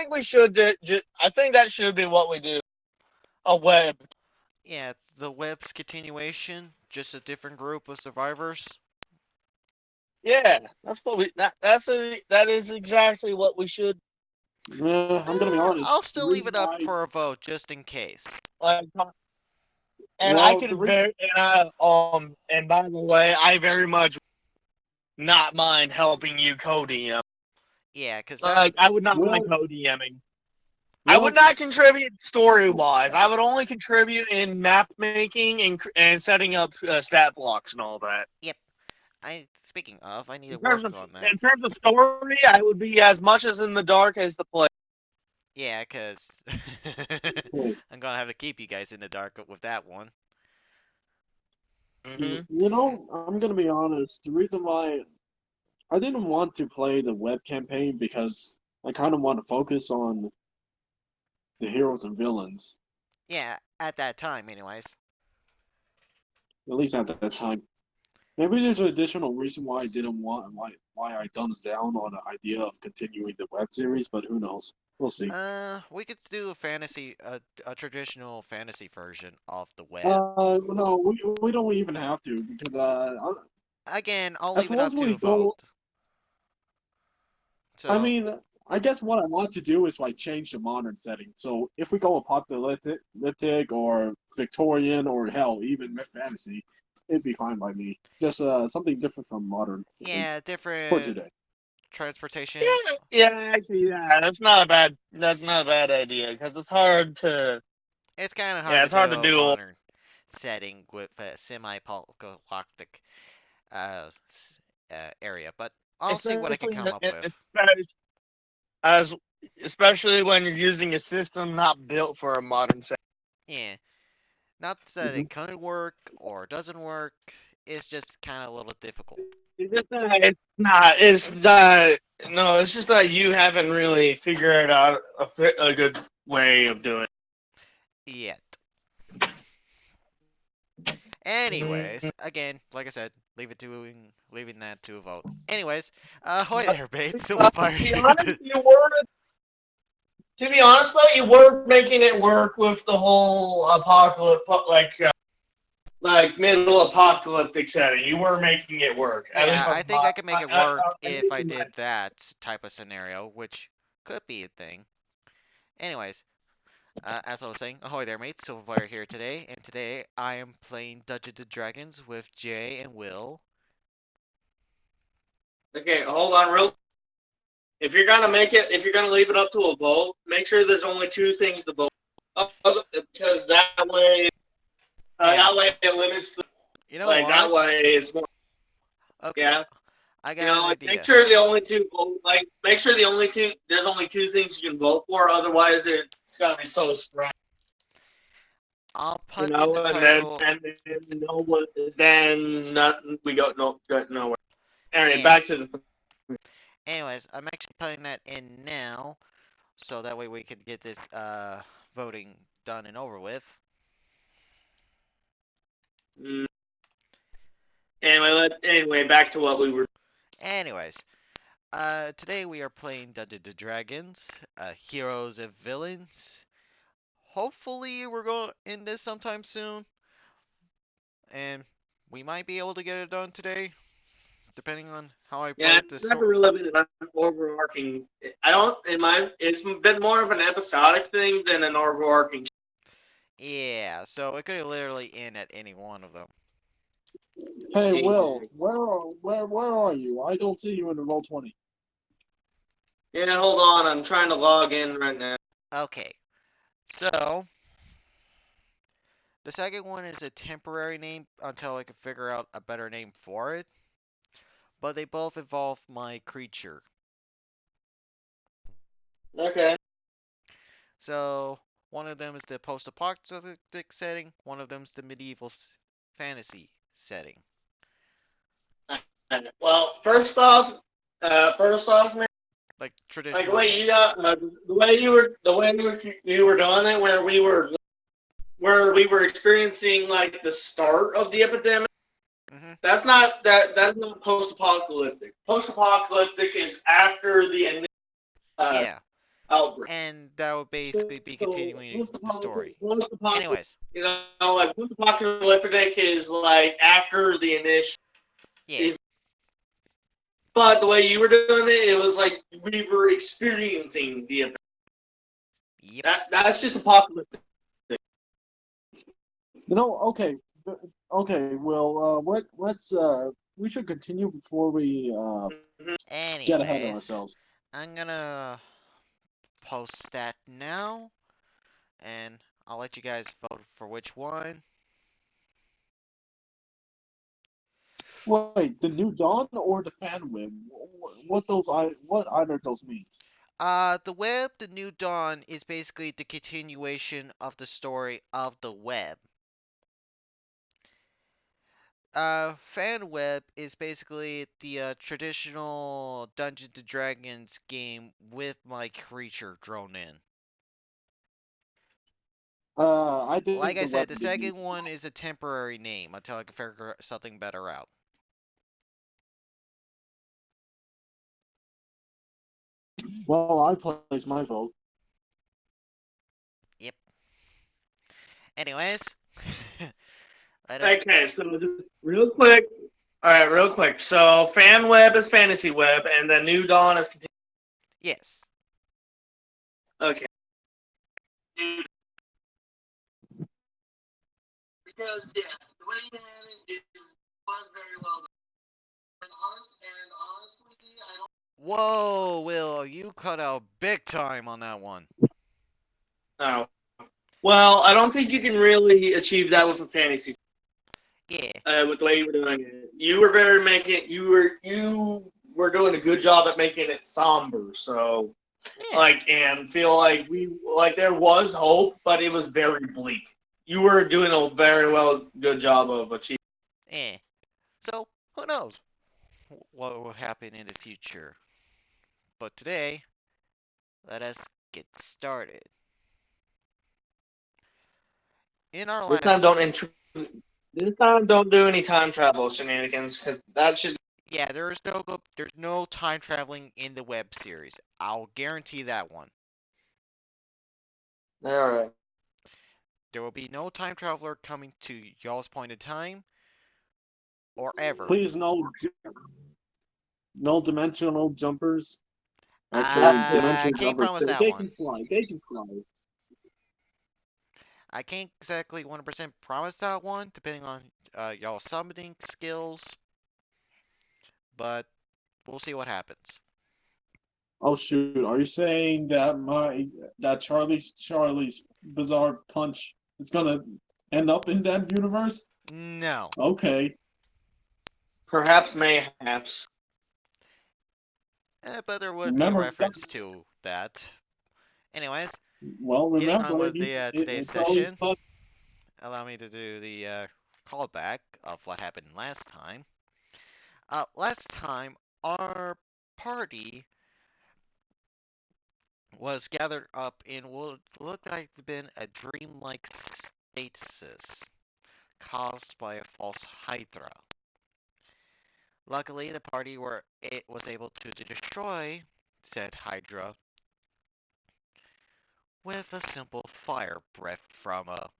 think we should I think that should be what we do. A web. Yeah, the web's continuation, just a different group of survivors. Yeah, that's what that is exactly what we should. Yeah, I'm gonna be honest. I'll The still leave reason it up why, for a vote just in case. Like, and I well, the could reason, very and by the way, I very much not mind helping you co-DM. Yeah, because that. Like, I would not well, mind co-DMing. I would well, not contribute story-wise. I would only contribute in map making and setting up stat blocks and all that. Yep. Speaking of, I need to In terms work of on that. story, I would be as much as in the dark as the play. Yeah, because hey, I'm gonna have to keep you guys in the dark with that one. Mm-hmm. I'm gonna be honest. The reason why I didn't want to play the web campaign because I kind of want to focus on the heroes and villains, Yeah, at that time, anyways. at least at that time. Maybe there's an additional reason why I didn't want why I thumbs down on the idea of continuing the web series, but who knows? We'll see. We could do a traditional fantasy version of the web. No, we don't even have to because Again, I'll as leave it long up as to we a go, vote. I So, mean, I guess what I want to do is like change the modern setting. So if we go apocalyptic or Victorian or hell, even myth fantasy, it'd be fine by me. Just something different from modern yeah, things for different today. transportation. Yeah, yeah, actually, yeah, that's not a bad idea because it's hard to, It's kind of hard yeah, to it's hard do to a do. modern setting with a semi-apocalyptic area, but I'll see what I can especially come up with. as especially when you're using a system not built for a modern setting. Yeah, not that Hmm. it couldn't work or doesn't work. It's just kind of a little difficult. It's not. No, it's just that you haven't really figured out a good way of doing Yet. it. Anyways, again, like I said, leaving that to a vote. Anyways, hi But there, Bates. So to far be here honest, to be honest though, you were making it work with the whole apocalypse, like middle apocalyptic setting. You were making it work. At Yeah, least I on think I could make it work at if least I in my. did that type of scenario, which could be a thing. Anyways, as I was saying, ahoy there, mates. Silverfire here today, and today I am playing Dungeons and Dragons with Jay and Will. Okay, hold on, real. If you're gonna leave it up to a vote, make sure there's only two things to vote. Because Yeah, that way it limits you know like that what? way it's more. Okay, Yeah, I got an like make idea. sure the only two make sure the only two there's only two things you can vote for. Otherwise, it's gonna be so spread. I'll put in the title. And then no one, then nothing. We go nowhere. Anyway, Yeah. back to the. Anyways, I'm actually putting that in now, so that way we could get this voting done and over with. Mm, anyway, back to what we were. Anyways, today we are playing Dungeons and Dragons, Heroes and Villains. Hopefully, we're going to end this sometime soon, and we might be able to get it done today, depending on how I Yeah, play it's this story. never really been an overarching. I don't. In my, it's been more of an episodic thing than an overarching. Yeah, so it could literally end at any one of them. Hey, Will, Yeah, where are you? I don't see you in the roll 20. hold on. I'm trying to log in right now. Okay, so the second one is a temporary name until I can figure out a better name for it, but they both involve my creature. Okay. So one of them is the post-apocalyptic setting, one of them is the medieval fantasy setting. Well, first off, man, Like like traditional. you were doing it, where we were experiencing like the start of the epidemic. Hmm. That's not post apocalyptic. Post apocalyptic is after the end. Uh, Yeah. outbreak. and that would basically be So continuing the story. once the apocalypse, Anyways, like once the apocalyptic is like after the initial. yeah, But the way you were doing it, it was like we were experiencing the event. yep. That's just apocalyptic. Okay, okay. Well, let's we should continue before we Mhm. get ahead of Anyways, ourselves. I'm gonna post that now, and I'll let you guys vote for which one. Wait, the new dawn or the fan web? What either of those means? The web, the new dawn, is basically the continuation of the story of the web. Fan web is basically the traditional Dungeons and Dragons game with my creature thrown in. I Like think I the said, web the would be new. second one is a temporary name until I can figure something better out. Well, I place my vote. Yep. Anyways, let us. Okay, so just real quick. All right, real quick. So fan web is fantasy web, and the new dawn is Yes. okay. Because yeah, the way you had it was very well done. And honestly, I don't. Whoa, Will, you cut out big time on that one. Oh. Well, I don't think you can really achieve that with a fantasy. Yeah. With the way you were doing it, you were very making you were doing a good job at making it somber. So Yeah. and feel like there was hope, but it was very bleak. You were doing a very good job of achieving. Yeah. So, who knows what will happen in the future. But today, let us get started. In our This time, last. don't do any time travel shenanigans because that should. Yeah, there's no time traveling in the web series. I'll guarantee that one. All right. There will be no time traveler coming to y'all's point in time or ever. Please no dimensional jumpers. Actually, I dimensional can't jumpers. promise that They one. can fly. They can fly. I can't exactly 100% promise that one, depending on y'all summoning skills, but we'll see what happens. Oh shoot! Are you saying that Charlie's bizarre punch is gonna end up in that universe? No. Okay. Perhaps, mayhaps. But there would be a Remember, reference to that. Anyways, well, getting on remember, with the today's Charlie's session, punch. allow me to do the callback of what happened last time. Last time, our party was gathered up in what looked like to have been a dreamlike stasis caused by a false Hydra. Luckily, the party were it was able to destroy said Hydra with a simple fire breath from a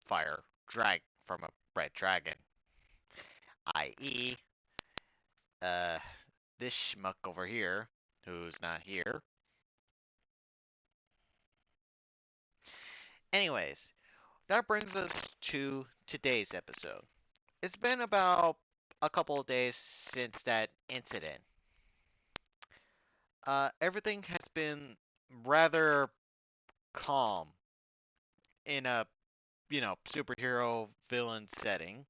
fire drag from a red dragon, i.e., uh, this schmuck over here, who's not here. Anyways, that brings us to today's episode. It's been about a couple of days since that incident. Everything has been rather calm in a, superhero villain setting.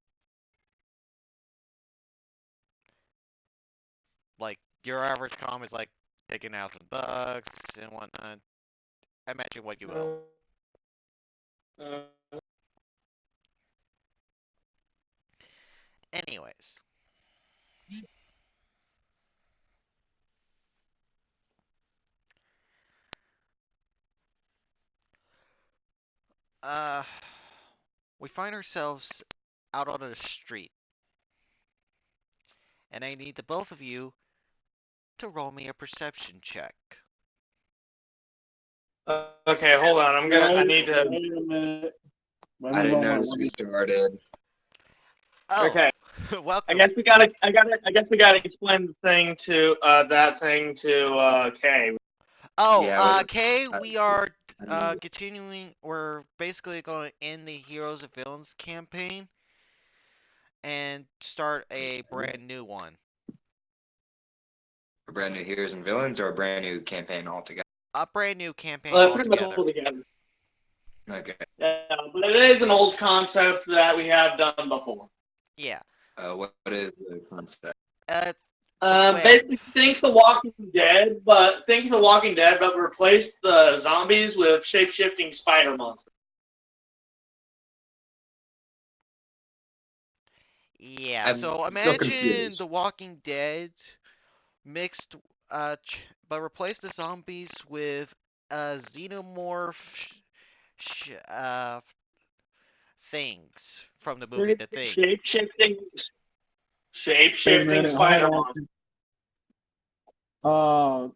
Like, your average calm is like taking out some bugs and whatnot. Imagine what you will. Uh, Anyways, uh, we find ourselves out on the street, and I need the both of you to roll me a perception check. Okay, hold on. I need to. Wait a minute. Let I me didn't roll my notice we one. started. Oh, Okay, welcome. I guess we gotta explain the thing to that thing to Kay. Oh, Yeah, Kay, we are I continuing. We're basically going to end the Heroes and Villains campaign and start a brand new one. a brand new Heroes and Villains or a brand new campaign altogether? A brand new campaign Pretty much altogether. all together. Okay. Yeah, but it is an old concept that we have done before. Yeah. What is the concept? Web. Basically, think The Walking Dead, but replace the zombies with shape-shifting spider monsters. Yeah. I'm So still imagine confused. The Walking Dead mixed, but replace the zombies with xenomorph things from the movie The Thing. Shape-shifting Wait a minute, spider hold monsters. on.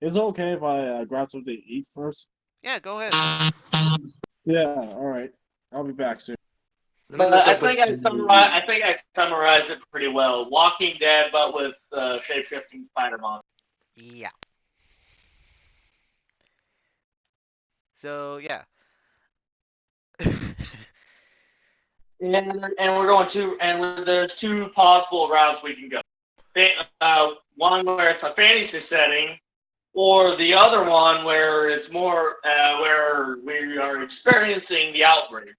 Is it okay if I grab something to eat first? Yeah, go ahead. Yeah, alright. I'll be back soon. Let me But look I up what. think I summarized it pretty well. Walking Dead, but with shape-shifting spider monsters. Yeah. So yeah. And we're going to, and there's two possible routes we can go. One where it's a fantasy setting, or the other one where it's more where we are experiencing the outbreak.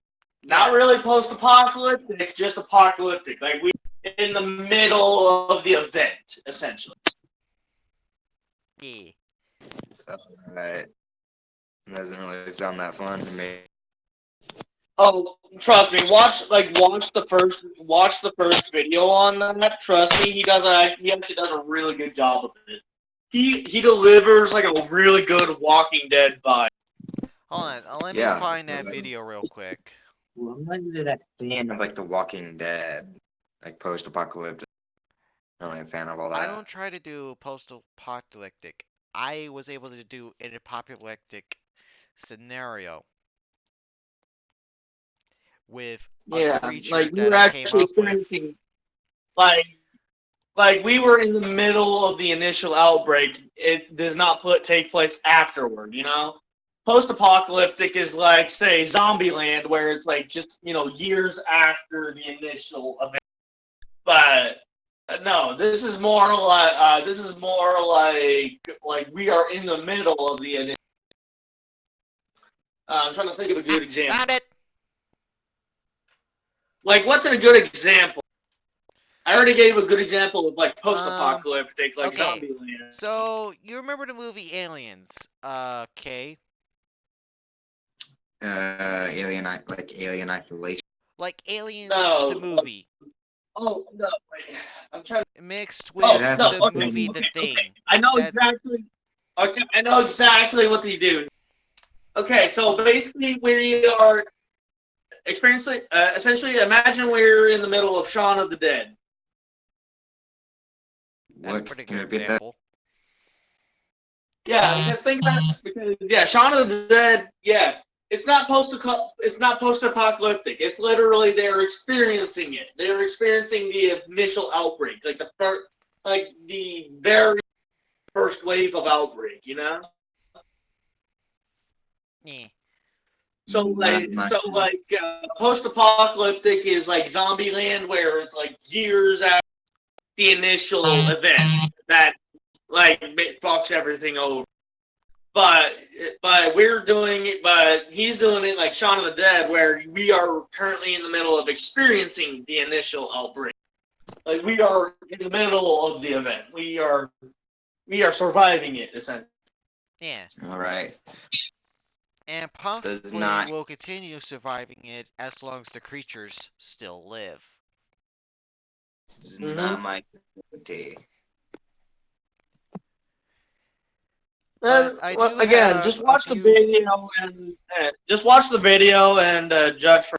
Not really post-apocalyptic, just apocalyptic. Like we in the middle of the event, essentially. Yeah. Alright. Doesn't really sound that fun to me. Oh, trust me. Watch the first video on that. Trust me, he actually does a really good job of it. He delivers like a really good Walking Dead vibe. Hold on. Let me Yeah. find that video real quick. Well, I'm not really that fan of like The Walking Dead, like post-apocalyptic. Not really a fan of all that. I don't try to do post-apocalyptic. I was able to do an apocalyptic scenario with a creature like we that were I came actually up with. experiencing like we were in the middle of the initial outbreak. It does not take place afterward, you know? Post-apocalyptic is like, say, Zombieland, where it's like just, years after the initial event. But no, this is more like we are in the middle of the initial. I'm trying to think of a good example. Found it. Like, what's a good example? I already gave a good example of like post-apocalyptic, like okay. Zombieland. So you remember the movie Aliens, Kay? Alien Isolation. Like Aliens, No. the movie, Oh no! Wait. I'm trying. mixed Oh, with it has the the movie same- The Thing. I know That's- exactly. Okay, I know exactly what they do. Okay, so basically, we are experiencing. Essentially, imagine we're in the middle of Shaun of the Dead. That's a What? pretty Can you good repeat that? example. Yeah, because think about it. Because Shaun of the Dead. Yeah, it's not post-apocalyptic. It's literally they're experiencing it. They're experiencing the initial outbreak, like the very first wave of outbreak. You know. Yeah. So Not post-apocalyptic is like Zombieland, where it's like years after the initial event that like fucks everything over. But we're doing it, but he's doing it like Shaun of the Dead, where we are currently in the middle of experiencing the initial outbreak. Like we are in the middle of the event. We are surviving it essentially. Yeah. all right. And possibly not- will continue surviving it as long as the creatures still live. This is not my cup of tea. But I do Again, have just a watch the few- video and judge for.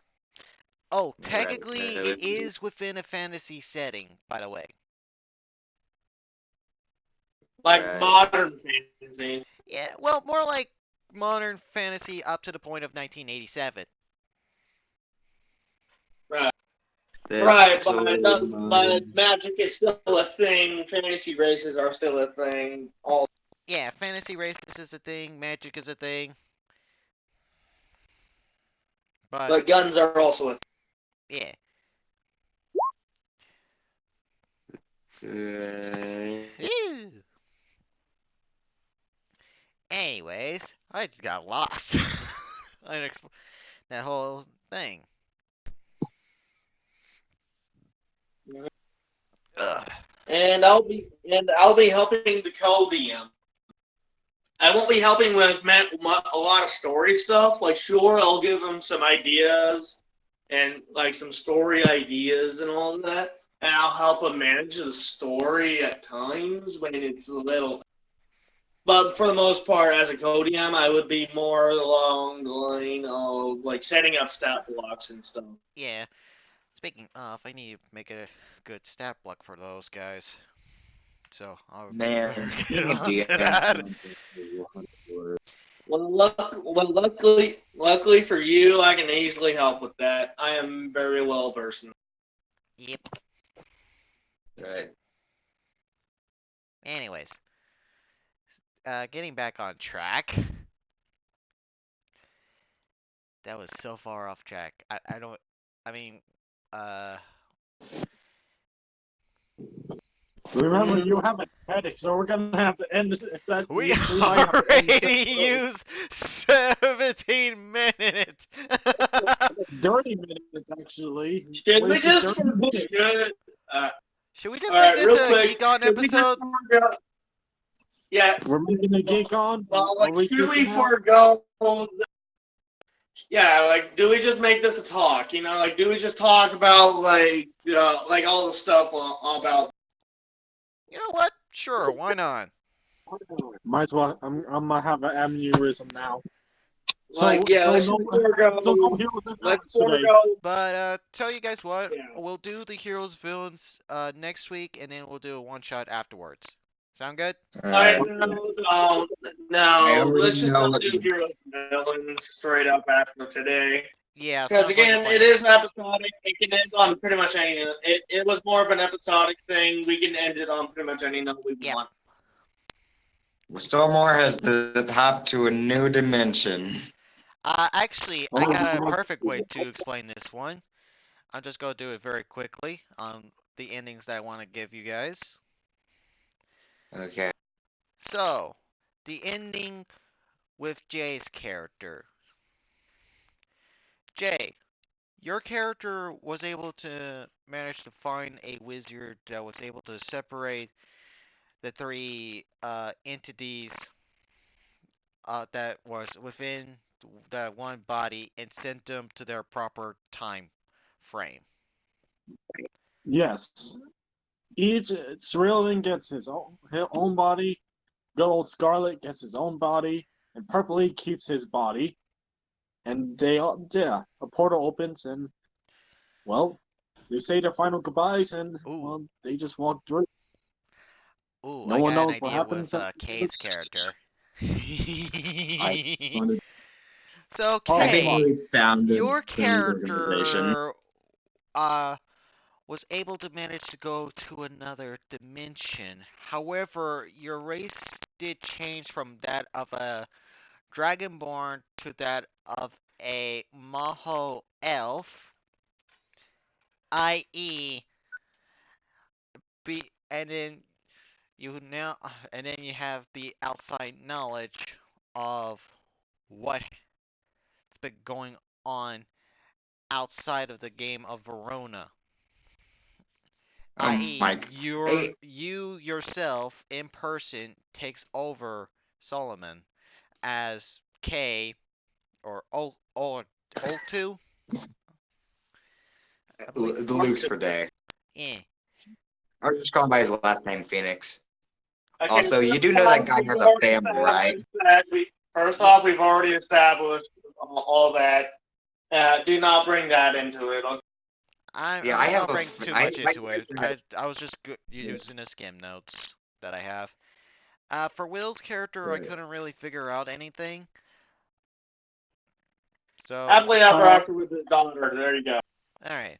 Oh, technically Right. it is within a fantasy setting, by the way. Like Right. modern fantasy. Yeah, well, more like modern fantasy up to the point of 1987. Right. That's Right, totally but modern. magic is still a thing. Fantasy races are still a thing. All Yeah, fantasy races is a thing, magic is a thing. But but guns are also a thing. yeah. Phew. Anyways, I just got lost. That whole thing. Ugh. And I'll be helping the co-DM. I won't be helping with a lot of story stuff. Like, sure, I'll give them some ideas and like some story ideas and all of that, and I'll help them manage the story at times when it's a little. But for the most part, as a co-DM, I would be more along the line of like setting up stat blocks and stuff. Yeah. Speaking of, I need to make a good stat block for those guys. So I'll better Man, get being a on to DM that. sounds like a lot of work. Luckily for you, I can easily help with that. I am very well versed. Yep. Right. Anyways, getting back on track. That was so far off track. I don't. I mean, uh, Remember, you have a headache, so we're gonna have to end this. we We might have to end this already used 17 minutes. 30 minutes, actually. Should we Wasted just 30 minutes. Should we just all make right, this real a quick? Geek On Should we just episode? forego? Yeah. We're making a geek on. Well, Are like, we should we geeking out? forego? Yeah, like, do we just make this a talk? You know, like, do we just talk about like all the stuff about? You know what? Sure, why not? Might as well. I'm gonna have an aneurysm now. So, Like, yeah, let's so forego. no heroes and Let's villains today. forego. But tell you guys what, Yeah. we'll do the heroes villains next week, and then we'll do a one shot afterwards. Sound good? I Alright. no, I no. already Let's just know not what do heroes and villains straight up after today. Yeah. Because Sounds like a again, plan. it is episodic. It can end on pretty much any. It was more of an episodic thing. We can end it on pretty much any note we Yep. want. Stormore has hopped to a new dimension. Actually, I got a perfect way to explain this one. I'm just gonna do it very quickly on the endings that I want to give you guys. Okay. So, the ending with Jay's character. Jay, your character was able to manage to find a wizard that was able to separate the three entities that was within that one body and sent them to their proper time frame. Yes. Each Cerulean gets his own body. Good old Scarlet gets his own body, and Purpley keeps his body. And they all, yeah, a portal opens, and well, they say their final goodbyes, and Ooh. well, they just walk through. Ooh, No I one got an knows what idea happens. with Kay's character. Wanted- So, Oh, I Kay, fuck. basically founded your Tony's organization. character was able to manage to go to another dimension. However, your race did change from that of a dragonborn to that of a Maho elf, i.e., and then you have the outside knowledge of what's been going on outside of the game of Verona. I.e., Mike. Hey, you yourself in person takes over Solomon as K or Oltu. I believe. the Luke's for day. Eh. I was just calling by his last name, Phoenix. Okay, Also, you do know that guy has a family, right? First off, we've already established all that. Do not bring that into it. Okay? I'm Yeah, not I have gonna a bring f- too I- much my into it. character I was just using the skim notes that I have. For Will's character, I Right. couldn't really figure out anything, So, Happily ever after with his daughter. There you go. all right.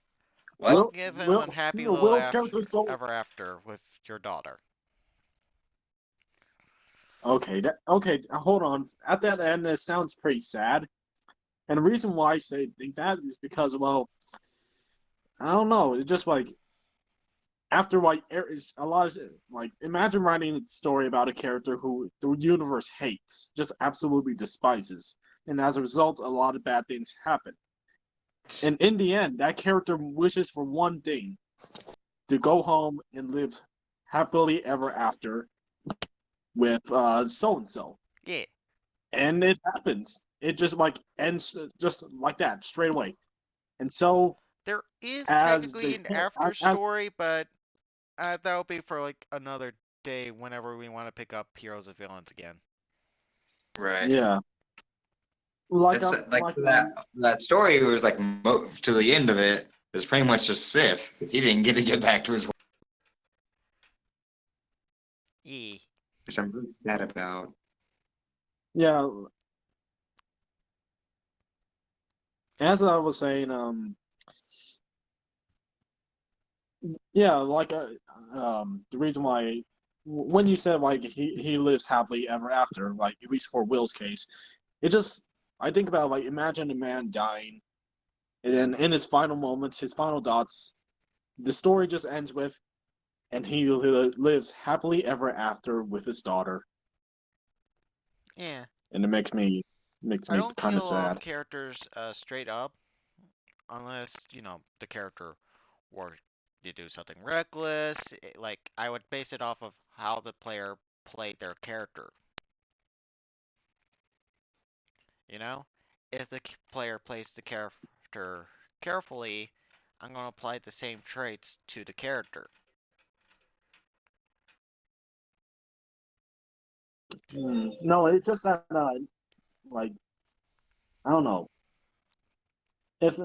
What? I'll give him a happy little Will's characters don't. ever after with your daughter. Okay, hold on. At that end, it sounds pretty sad. And the reason why I think that is because, well, I don't know. It's just like after a lot of like imagine writing a story about a character who the universe hates, just absolutely despises, and as a result, a lot of bad things happen. And in the end, that character wishes for one thing: to go home and live happily ever after with so and so. Yeah. And it happens. It just like ends just like that straight away. And so There is as technically an after story, but that'll be for like another day whenever we want to pick up Heroes and Villains again. Right. yeah, like It's that story was like to the end of it was pretty much just Sif because he didn't get to get back to his wife, Yeah. which I'm really sad about. yeah. As I was saying, yeah, like the reason why when you said like he lives happily ever after, like at least for Will's case, it just I think about like imagine a man dying, and then in his final moments, his final thoughts, the story just ends with, and he lives happily ever after with his daughter, Yeah. and it makes I me don't kind of kill off sad. characters straight up unless, the character were to do something reckless. Like, I would base it off of how the player played their character. You know? If the player plays the character carefully, I'm going to apply the same traits to the character. No, it's just that like I don't know. If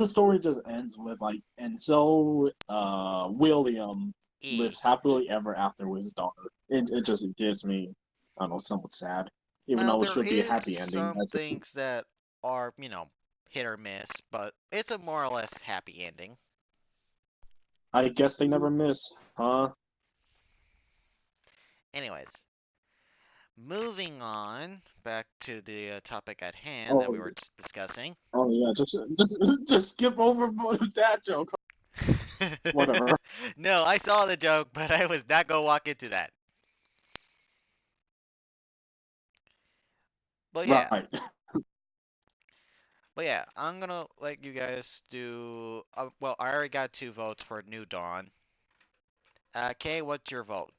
a story just ends with like and so William E. lives happily ever after with his daughter, it just gives me I don't know somewhat sad, even Well, though it there should be a is happy ending. some things that are, hit or miss, but it's a more or less happy ending. I guess they never miss, huh? Anyways, moving on back to the topic at hand that we Oh, were discussing. oh yeah, just skip over that joke. Whatever. No, I saw the joke, but I was not gonna walk into that. But yeah, Right. I'm gonna let you guys do. Well, I already got 2 votes for New Dawn. Kay, what's your vote?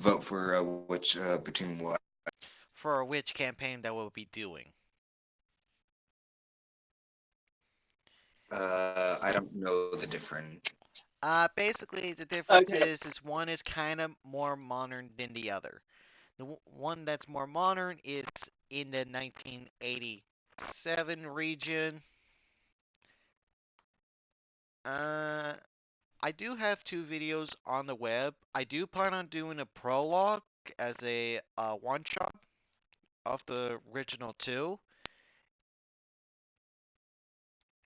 Vote for which between what? For which campaign that we'll be doing? I don't know the difference. Basically, the difference Okay. is one is kind of more modern than the other. The one that's more modern is in the 1987 region. I do have 2 videos on the web. I do plan on doing a prologue as a one shot of the original 2.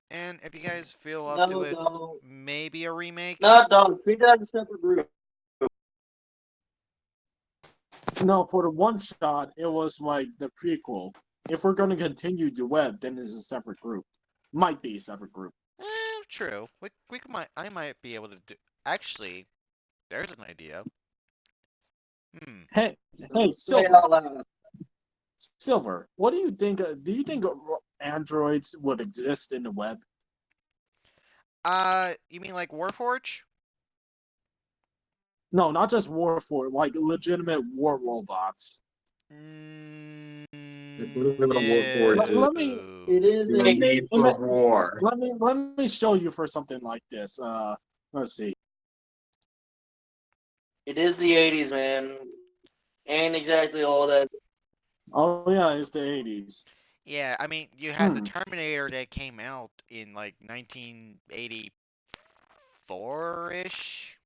And if you guys feel up to No, it, don't. maybe a remake. No, don't. Treat that as a separate group. No, for the one shot, it was like the prequel. If we're going to continue the web, then it's a separate group. Might be a separate group. True. I might be able to do. Actually, there's an idea. Hey, Say Silver. out loud. Silver, what do you think? Do you think androids would exist in the web? You mean like Warforge? No, not just war for like legitimate war robots. If we're living a war forge, Let me It is the need for war. let me show you for something like this. Let's see. It is the 80s, man. Ain't exactly all that. Oh yeah, it's the 80s. Yeah, I mean, you had the Terminator that came out in like 1984-ish.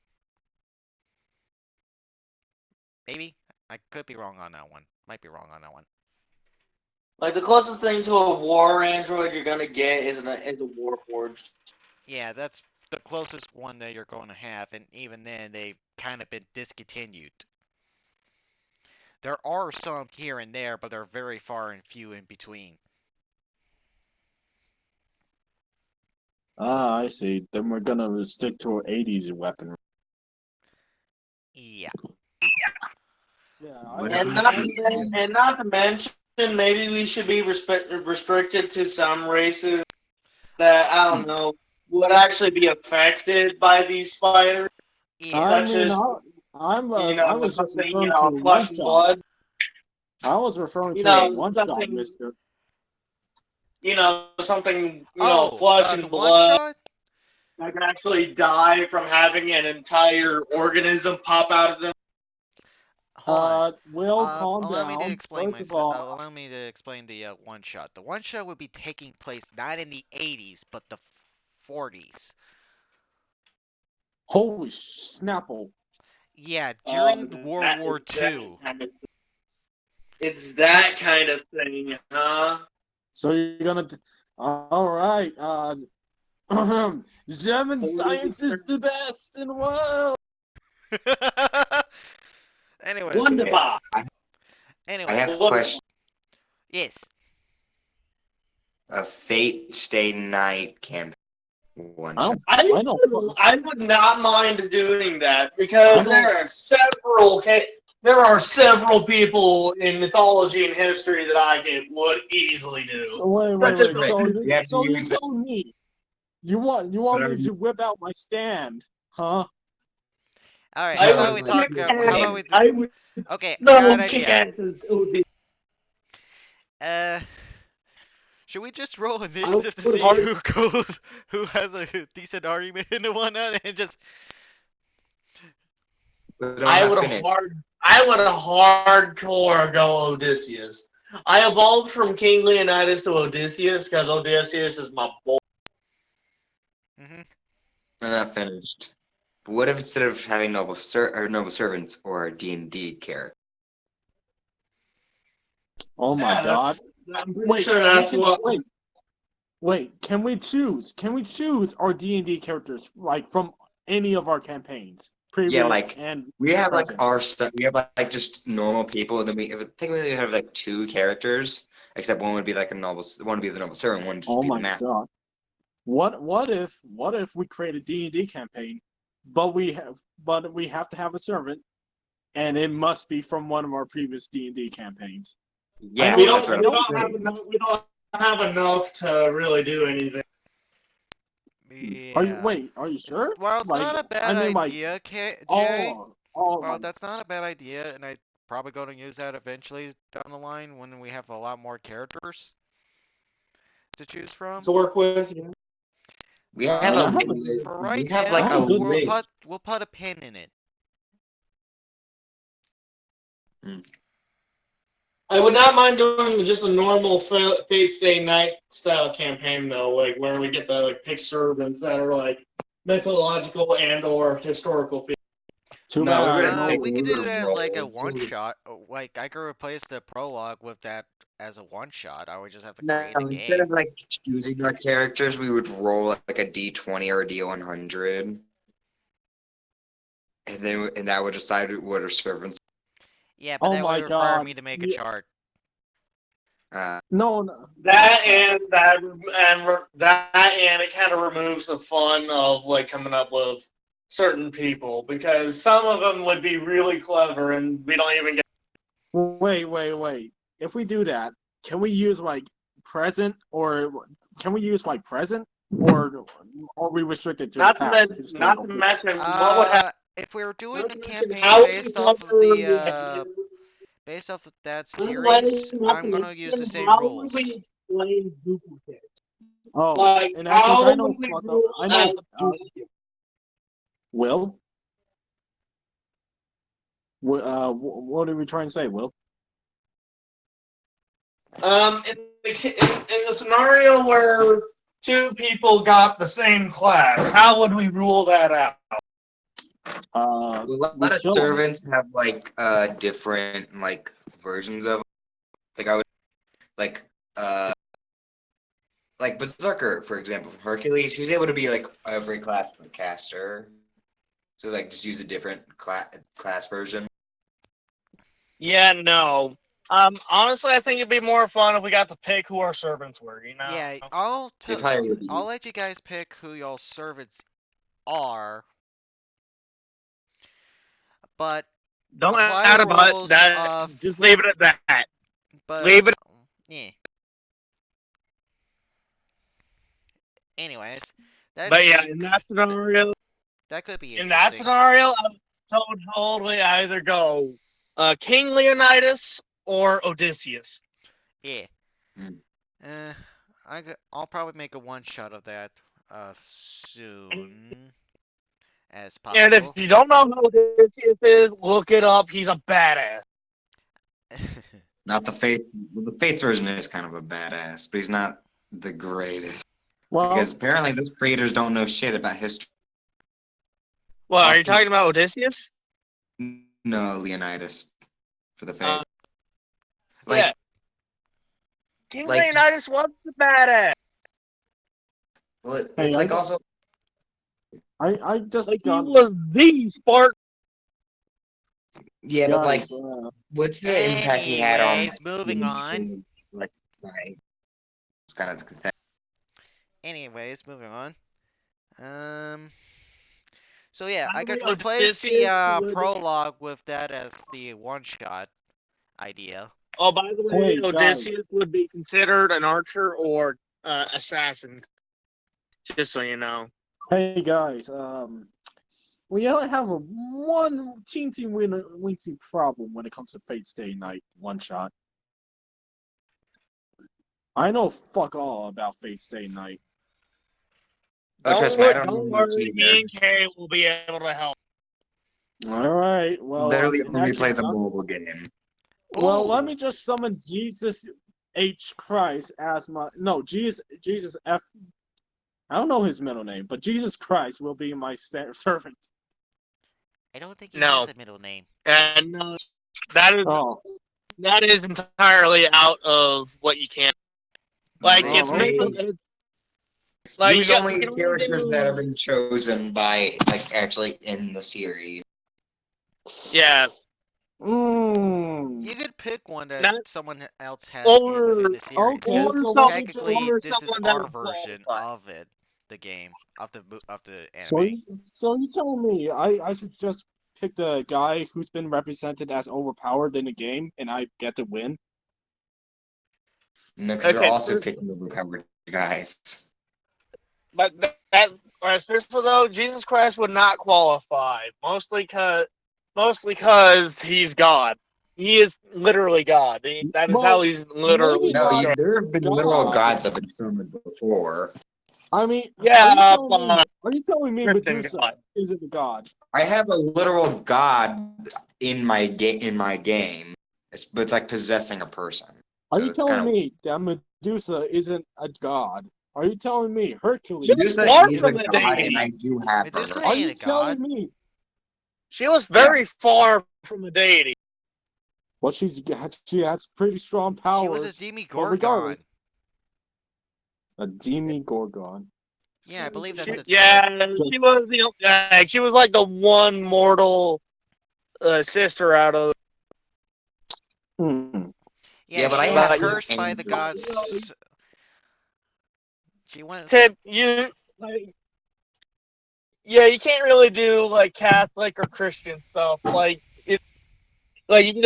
Maybe? I could be wrong on that one. Might be wrong on that one. Like the closest thing to a war android you're gonna get is a Warforged. Yeah, that's the closest one that you're going to have, and even then, they've kind of been discontinued. There are some here and there, but they're very far and few in between. Ah, I see. Then we're gonna stick to our 80s weaponry. Yeah. Yeah, What And not to mention, maybe we should be restricted to some races that I don't know would actually be affected by these spiders, Yeah. I such mean, as I was just something referring to a one flesh and shot. blood. I was referring to a one shot, Something Mister. something Oh, flesh the and one blood shot? that can actually die from having an entire organism pop out of them. Hold on. Will calm Allow me to down. explain First of all, allow me to explain the one shot. The one shot would be taking place not in the 80s, but the 40s. holy snapple! Yeah, during World That War is that II. kind of, it's that kind of thing, huh? So you're gonna. All right. German science is the best in the world. Anyways, Wonderful. I have a anyways, question. yes. A Fate Stay Night campaign one I shot. don't. I don't. I would not mind doing that because I don't- there are several people in mythology and history that I would easily do. So wait. Wait, you have to So you're use the- telling me you want But me I'm- to whip out my stand, huh? All right. I How No, about would we like, talk? kick How about we? I would Okay, I got an kick idea. asses. Uh, should we just roll I initiative to would see hard- who has a decent argument and whatnot, and just but I I'm would not finished. I would hardcore go Odysseus. I evolved from King Leonidas to Odysseus because Odysseus is my boy. Mhm. I'm not finished. But what if instead of having noble servants or a D&D character? Oh my Yeah, god! I'm pretty Wait, sure that's what. wait. Can we choose? Can we choose our D&D characters like from any of our campaigns, previous Yeah, like and we have like present? our stuff. We have like just normal people, and then we think we have like two characters, except one would be like one would be the noble servant, one would just Oh be the my master. god! What if we create a D&D campaign, but we have to have a servant, and it must be from one of our previous D&D campaigns. Yeah, We that's don't, what we I'm don't have saying. enough. We don't have enough to really do anything. Yeah. Are you sure? Well, it's Like, not a bad I mean, like, idea, Jay. oh, Well, that's not a bad idea, and I'm probably going to use that eventually down the line when we have a lot more characters to choose from. To work with. We have I a have For we right have now, like a a good list. we'll put a pin in it. I would not mind doing just a normal Fate Stay Night style campaign though, like where we get the pick servants that are like mythological and or historical. Too No, bad we're I gonna don't know. We we're could do gonna it as roll. like a one shot. Like I could replace the prologue with that as a one shot. I would just have to No, create a instead game. of like choosing our characters, we would roll like a D20 or a D100, and that would decide what our servants. Yeah, but Oh that would my require god! me to make a Yeah, chart. no. That and it kind of removes the fun of like coming up with certain people because some of them would be really clever and we don't even get. Wait. If we do that, can we use like present or can we use like present or are we restricted to Not to past mention, historical? what would happen. If we were doing Not a to mention campaign how based off of the based off of that series, I'm gonna use the same rules. Explain duplicates? Oh, Like and how I know would we what rule I know. out duplicates? Will, what are we trying to say, Will? In the scenario where two people got the same class, how would we rule that out? A lot of kill 'em. servants have like different like versions of like I would like like Berserker, for example, from Hercules, he was able to be like every class of caster. So like just use a different class version. Yeah, no. Honestly, I think it'd be more fun if we got to pick who our servants were. You know. Yeah, It probably would be I'll let you guys pick who y'all servants are, but Don't apply add the about it. rules That. of Just leave it at that. but Leave it. yeah. Anyways, that But could yeah, be in that scenario, that could be in that interesting. scenario, I would totally either go King Leonidas or Odysseus. Yeah. Hmm. I'll probably make a one shot of that soon as And if possible. you don't know who Odysseus is, look it up. He's a badass. Not the Faith. Well, the Fates version is kind of a badass, but he's not the greatest Well, because apparently those creators don't know shit about history. Well, are you Austin- talking about Odysseus? No, Leonidas for the Fate. Yeah. Like, King like- Leonidas was the badass. well, Hey, like I- also, I just Like he got was the Spartan. yeah, but like, guys. what's the impact he had on? Anyways, moving on. Like, it's kind of the thing. Anyways, moving on. So yeah, I could Finally, replace the Odysseus would- prologue with that as the one shot idea. Oh, by the way, Hey, guys. Odysseus would be considered an archer or assassin. Just so you know. Hey guys, we only have a one teensy wincy problem when it comes to Fate Stay Night one shot. I know fuck all about Fate Stay Night. Oh, trust me, I don't Don't know much worry, either. me and Kay will be able to help. All right, well, Literally in only that play case, the mobile game. well, let Ooh. me just summon Jesus H Christ as my Jesus F. I don't know his middle name, but Jesus Christ will be my servant. I don't think he No. has a middle name. And that is entirely out of what you can. Like Oh, it's okay. like Use you only can only characters do- that have been chosen by, like, actually in the series. Yeah. Mm. You could pick one that Not- someone else has Or- within the series. okay, Because so technically, or this is someone that our is version qualified. of it, the game, of the So anime. you telling me I should just pick the guy who's been represented as overpowered in the game, and I get to win? No, because you're Okay, also sure. picking overpowered guys. But seriously though, Jesus Christ would not qualify. Mostly because he's God. He is literally God. That is Well, how he's literally. maybe No, not. there have been literal God. gods that have been summoned before. I mean, Yeah, are you telling me Christian Medusa God. isn't a god? I have a literal god in my game. But it's like possessing a person. Are So you it's telling kind of me that Medusa isn't a god? Are you telling me Hercules? Medusa far is a from the god, deity. and I do have Medusa her. Are ain't you a god. telling me? She was very far from the deity. Well, she has pretty strong powers. She was a but demigorgon. regardless, a demigorgon. Yeah, I believe that's the Yeah, term. she was she was like the one mortal sister out of. Hmm. Yeah, Yeah, but she I was like cursed by the angels. gods. She went. Tip, you like. Yeah, you can't really do like Catholic or Christian stuff. Like you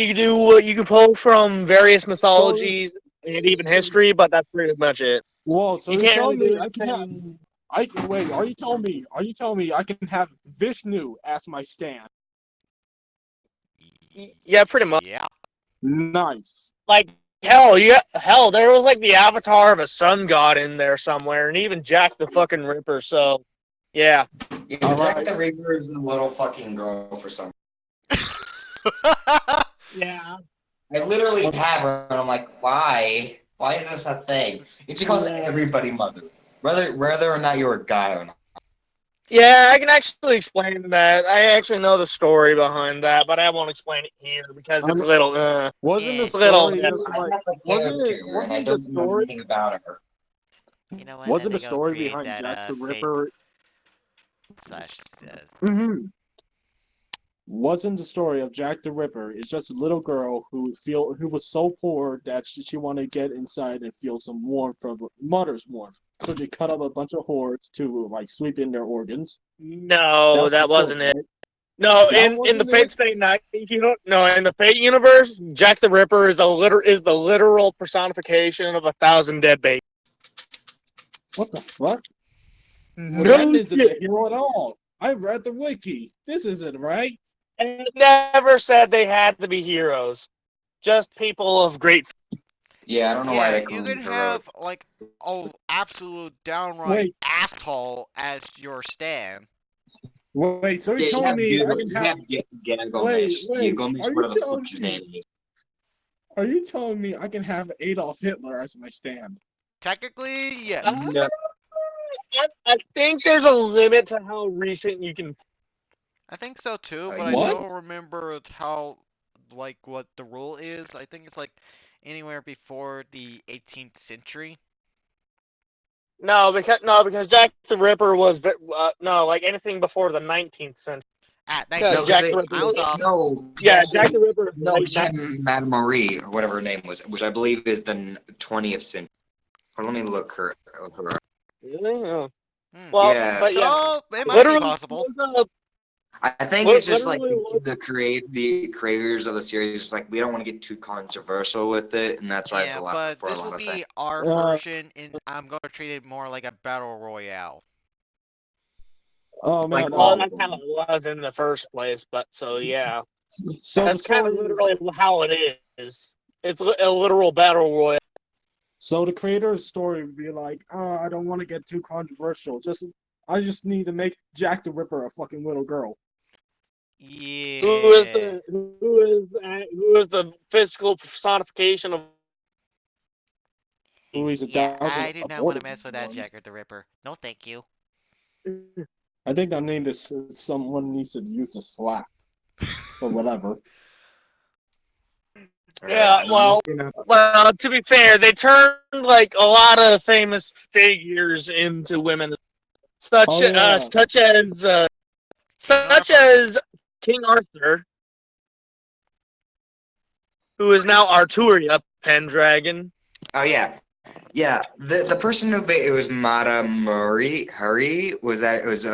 can do what you can pull from various mythologies and even history, but that's pretty much it. Whoa, so You you're can't telling really me do I can have? anything. Wait, are you telling me I can have Vishnu as my stand? Yeah, pretty much. Yeah. Nice. Like hell, there was like the avatar of a sun god in there somewhere, and even Jack the fucking Ripper. So, yeah. Yeah, All Jack right. the Ripper is a little fucking girl for some. Yeah. I literally have her, and I'm like, why? Why is this a thing? And she calls Yeah. everybody mother, whether or not you're a guy or not. Yeah, I can actually explain that. I actually know the story behind that, but I won't explain it here because it's a little, Wasn't the Yeah. little. story just I'm like not the wasn't it character, and I wasn't the don't know story anything about her. You know what? I wasn't the think I'll story create behind that Jack the fake Ripper? slash Hmm. Wasn't the story of Jack the Ripper? It's just a little girl who was so poor that she wanted to get inside and feel some warmth from mother's warmth. So she cut up a bunch of whores to like sweep in their organs. No, That's the that joke, wasn't it. right? No, That in the wasn't Fate it. Stay Night, no, in the Fate universe, Jack the Ripper is the literal personification of 1,000 dead babies. What the fuck? Well, that No isn't a shit. hero at all. I read the wiki. This isn't right. And it never said they had to be heroes. Just people of great. Yeah, I don't know why Yeah, they you call could him heroic. have like a absolute downright Wait, asshole as your stand. wait. So Yeah, you're telling me I can You have? have Wait, Gilgamesh. wait. Gilgamesh, Are you whatever the fuck telling his me? name is. Are you telling me I can have Adolf Hitler as my stand? Technically, yes. No, I think there's a limit to how recent you can. I think so too, Oh, but I What? don't remember how, like, what the rule is. I think it's like anywhere before the 18th century. No, because Jack the Ripper was no, like anything before the 19th century. Ah, Because no, 19th. because Jack the Ripper I was was off. yeah, Jack the Ripper is no, late he had Madame Marie or whatever her name was, which I believe is the 20th century. But let me look her up. Really? Oh. Hmm. Well, Yeah, but yeah, So it might be literally, possible. I think it's just like literally, the creators of the series is like we don't want to get too controversial with it, and that's why it's Yeah, allowed but for a this lot will of things. be our version, and I'm going to treat it more like a battle royale. Oh Like man. well, all of that's how it them. was in the first place. But so yeah, So the that's kind of story. literally how it is. It's a literal battle royale. So the creator's story would be like, I don't want to get too controversial. I just need to make Jack the Ripper a fucking little girl. Yeah. Who is the physical personification of? Who is a Yeah, thousand I did not want to aborted mess with that ones. Jack the Ripper. No, thank you. I think I named this. Someone needs to use the slap or whatever. Yeah, I'm well, looking up. to be fair, they turned like a lot of famous figures into women, Oh yeah. King such Arthur. as King Arthur, who is now Arturia Pendragon. Oh yeah, yeah. The person who it was Mata Murray Hurry was that it was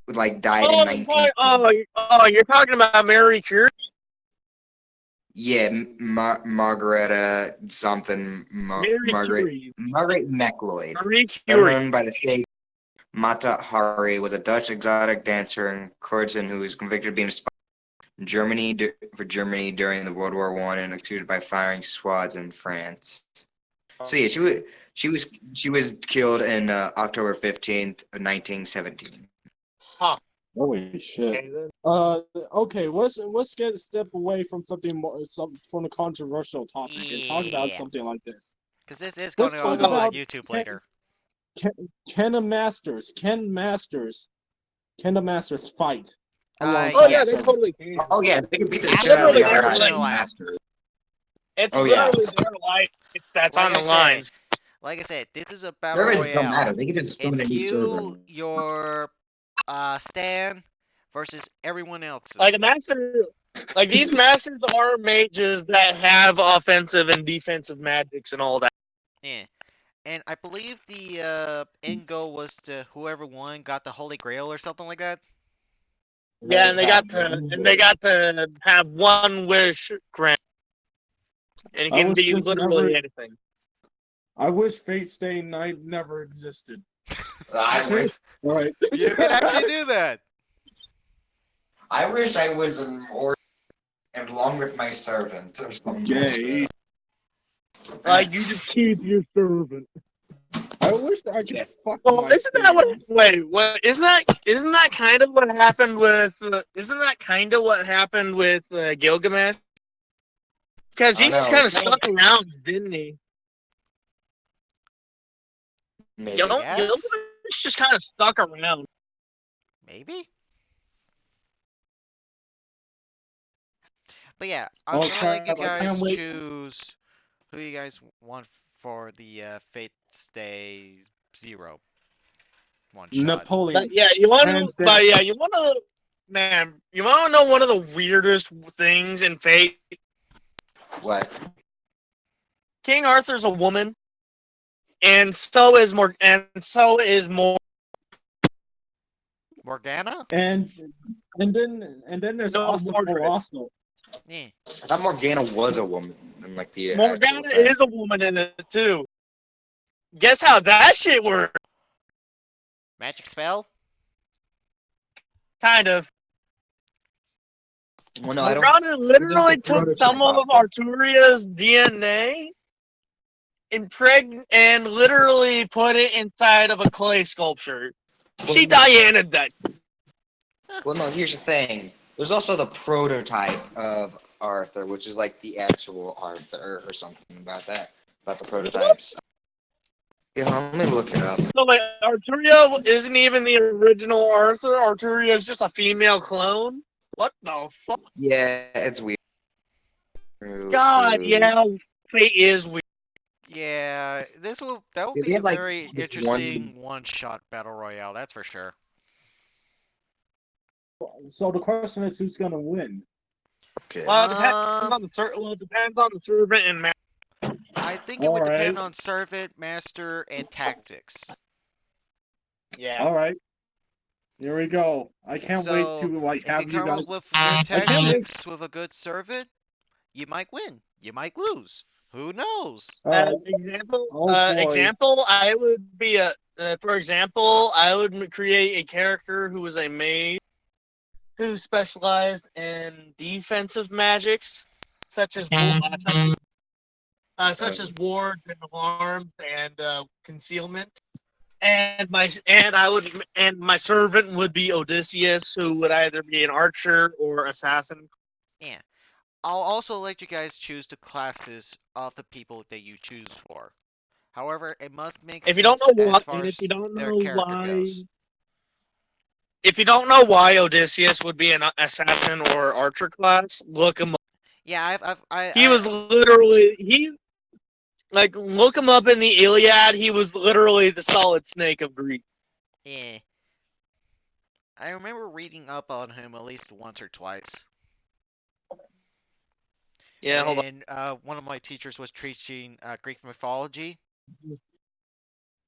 like died in 19. You're talking about Mary Curie. Yeah, Margareta something Mary Curie. Margaret McLeod. Marie Better Curie. known by the stage Mata Hari was a Dutch exotic dancer and courtesan who was convicted of being a spy in Germany during the World War I and executed by firing squads in France. So yeah, she was killed in October 15th, 1917. Huh. Holy shit. Okay, then. Okay. Let's get a step away from from a controversial topic and talk about Yeah. something like this. Because this is going Let's to talk go on about YouTube Ken, later. Ken the Masters fight Uh, Oh alongside yeah, yes. they Servant. totally can. Oh yeah, they could beat the It's shit out of literally the Absolutely other their everyone guy's in life. the lab. master. It's Oh yeah, literally their life that's Like on I the said, lines. this is a battle servants don't royale. matter. They can just summon It's a new servant. you, your Stan, versus everyone else. Like a master, like these masters are mages that have offensive and defensive magics and all that. Yeah. And I believe the end goal was to whoever won got the Holy Grail or something like that. Yeah, and they got to have one wish grant, and it I can was be just never. literally anything. I wish Fate Stay Night never existed. I wish, Right. You can actually do that. I wish I was an or and along with my servant or something. Yay. You just keep your servant. I wish I could Yeah. fuck Well, my isn't that stand. what? Isn't that kind of what happened with? Isn't that kind of what happened with Gilgamesh? Because he I just know. kind of stuck around, didn't he? Maybe. Yes. Gilgamesh just kind of stuck around. Maybe. But yeah, I'm Oh gonna let you crap! I can't guys wait. choose who you guys want for the Fate Stay Zero one shot. Napoleon, hands down. You want to, man, you want to know one of the weirdest things in Fate? What? King Arthur's a woman, and so is more. Morgana? And then there's No, Ostafol Margaret. also. Yeah. I thought Morgana was a woman in like the actual Morgana thing. is a woman in it too. Guess how that shit works? Magic spell? Kind of. Well, no, I don't. Morgana literally the took some prototype of Arturia's DNA and literally put it inside of a clay sculpture. She Diana'd that. Well, no, here's the thing. There's also the prototype of Arthur, which is like the actual Arthur or something about that, about the prototypes. Yeah, let me look it up. So like Arturia isn't even the original Arthur. Arturia is just a female clone. What the fuck? Yeah, it's weird. God, yeah, Fate is weird. Yeah, that will Yeah, be they a have, like, very this interesting one-shot battle royale, that's for sure. So the question is, who's gonna win? Okay. Well, it depends on the servant and man. I think it would Alright. depend on servant, master, and tactics. Yeah. All right, here we go. I can't wait So, to like if you have you come up guys. with I good can't wait. tactics with a good servant, you might win. You might lose. Who knows? All right. Oh, boy. For example, I would create a character who was a mage who specialized in defensive magics, such as wards and alarms and concealment. And my servant would be Odysseus, who would either be an archer or assassin. Yeah. I'll also let you guys choose the classes of the people that you choose for. However, it must make If you don't sense know as what, far and as their character goes. if you don't know why Odysseus would be an assassin or archer class, look him up. Yeah, He was literally look him up in the Iliad. He was literally the solid snake of Greece. yeah. I remember reading up on him at least once or twice. Yeah, hold on. And one of my teachers was teaching Greek mythology.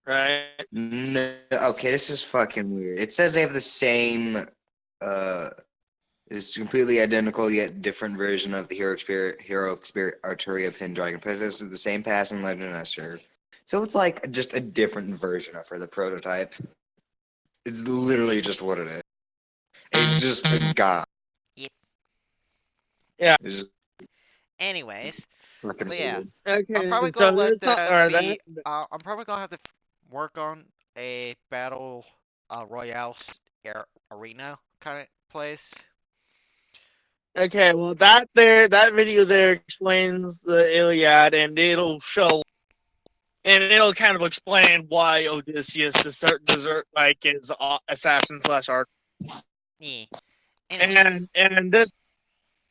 Right. No, okay, this is fucking weird. It says they have the same, it's completely identical yet different version of the Hero Spirit Arturia Pendragon. Because this is the same pass and legend as her. So it's like just a different version of her, the prototype. It's literally just what it is. It's just a god. Yep. Yeah. It's just Anyways, fucking but yeah, weird. Okay. I'm probably so gonna let there's that not- be. I'm probably gonna have to work on a battle royale arena kind of place. Okay, well that video there explains the Iliad, and it'll it'll kind of explain why Odysseus desert like is assassin / archer. Yeah. Anyways,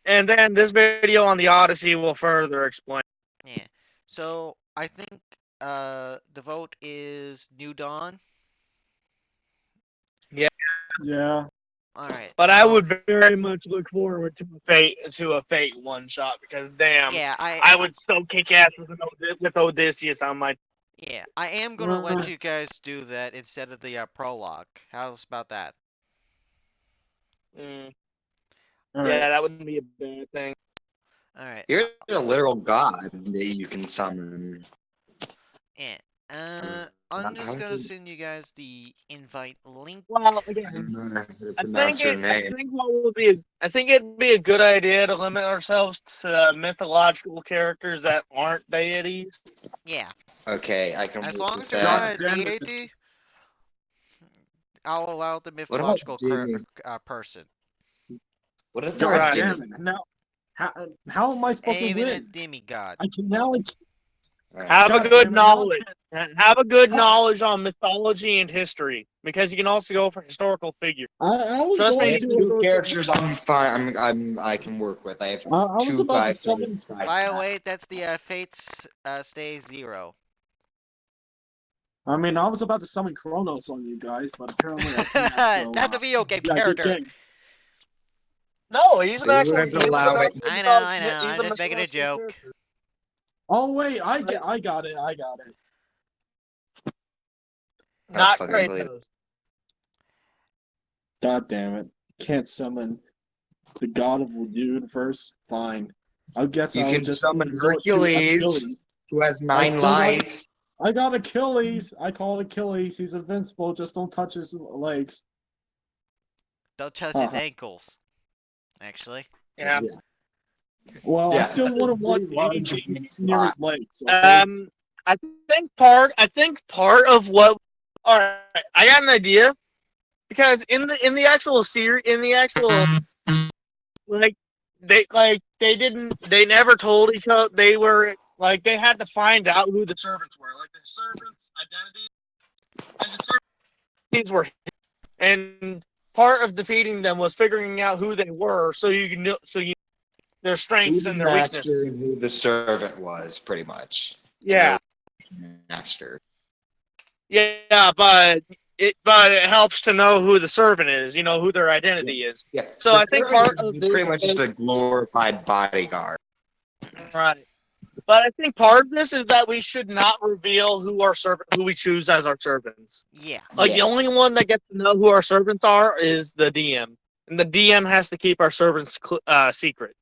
And then this video on the Odyssey will further explain. yeah. So I think the vote is New Dawn. Yeah. All right. But I would very much look forward to a fate one shot, because damn, Yeah, I would so kick ass with Odysseus on my. yeah, I am gonna let you guys do that instead of the prologue. How's about that? Mm, All yeah, right. that wouldn't be a bad thing. All right. You're a literal god that you can summon. Yeah. I'm just how's gonna the- send you guys the invite link. Well, I again, don't know how to I pronounce her think name. it'd be a good idea to limit ourselves to mythological characters that aren't deities. Yeah. Okay, I can As work long with as they're that. not a God damn it. deity, I'll allow the What about mythological person. What if they're a God Right. damn it! Now, how am I supposed Even to a win? demigod. I can now. Alright. Have God a good damn it, now I knowledge. can't- Have a good knowledge on mythology and history, because you can also go for historical figures. I was Trust going me, to. Two characters I'm fine. I can work with. I have I was two about to 5 summon. By the way, that's the Fates stay 0. I mean, I was about to summon Kronos on you guys, but apparently I can't. So That's a video game yeah, keep character. getting. no, he's an They actual. wouldn't allow it. I know. He's I'm just making a joke. character. Oh wait, I got it. I got it. Not fucking Kratos. God damn it! Can't summon the god of the universe. Fine. I guess You I'll can just summon resort to Hercules, who has I 9 still got- lives. I got Achilles. I call it Achilles. He's invincible. Just don't touch his legs. Don't touch his Uh-huh. ankles. Actually. Yeah. Well, I Yeah, still that's a wouldn't want pretty large anything mini near plot. his legs. Okay? I think part of what. All right, I got an idea, because in the actual series, like they never told each other. They were like, they had to find out who the servants were, like the servants' identities, and the servants were, and part of defeating them was figuring out who they were, so you can know, their Who strengths the and their weaknesses. master and who the servant was, pretty much. Yeah, Master. yeah, but it helps to know who the servant is. You know who their identity is. Yeah. So The I think servant part is of this pretty much just is- a glorified bodyguard. Right. But I think part of this is that we should not reveal who we choose as our servants. Yeah. Like the only one that gets to know who our servants are is the DM, and the DM has to keep our servants secret.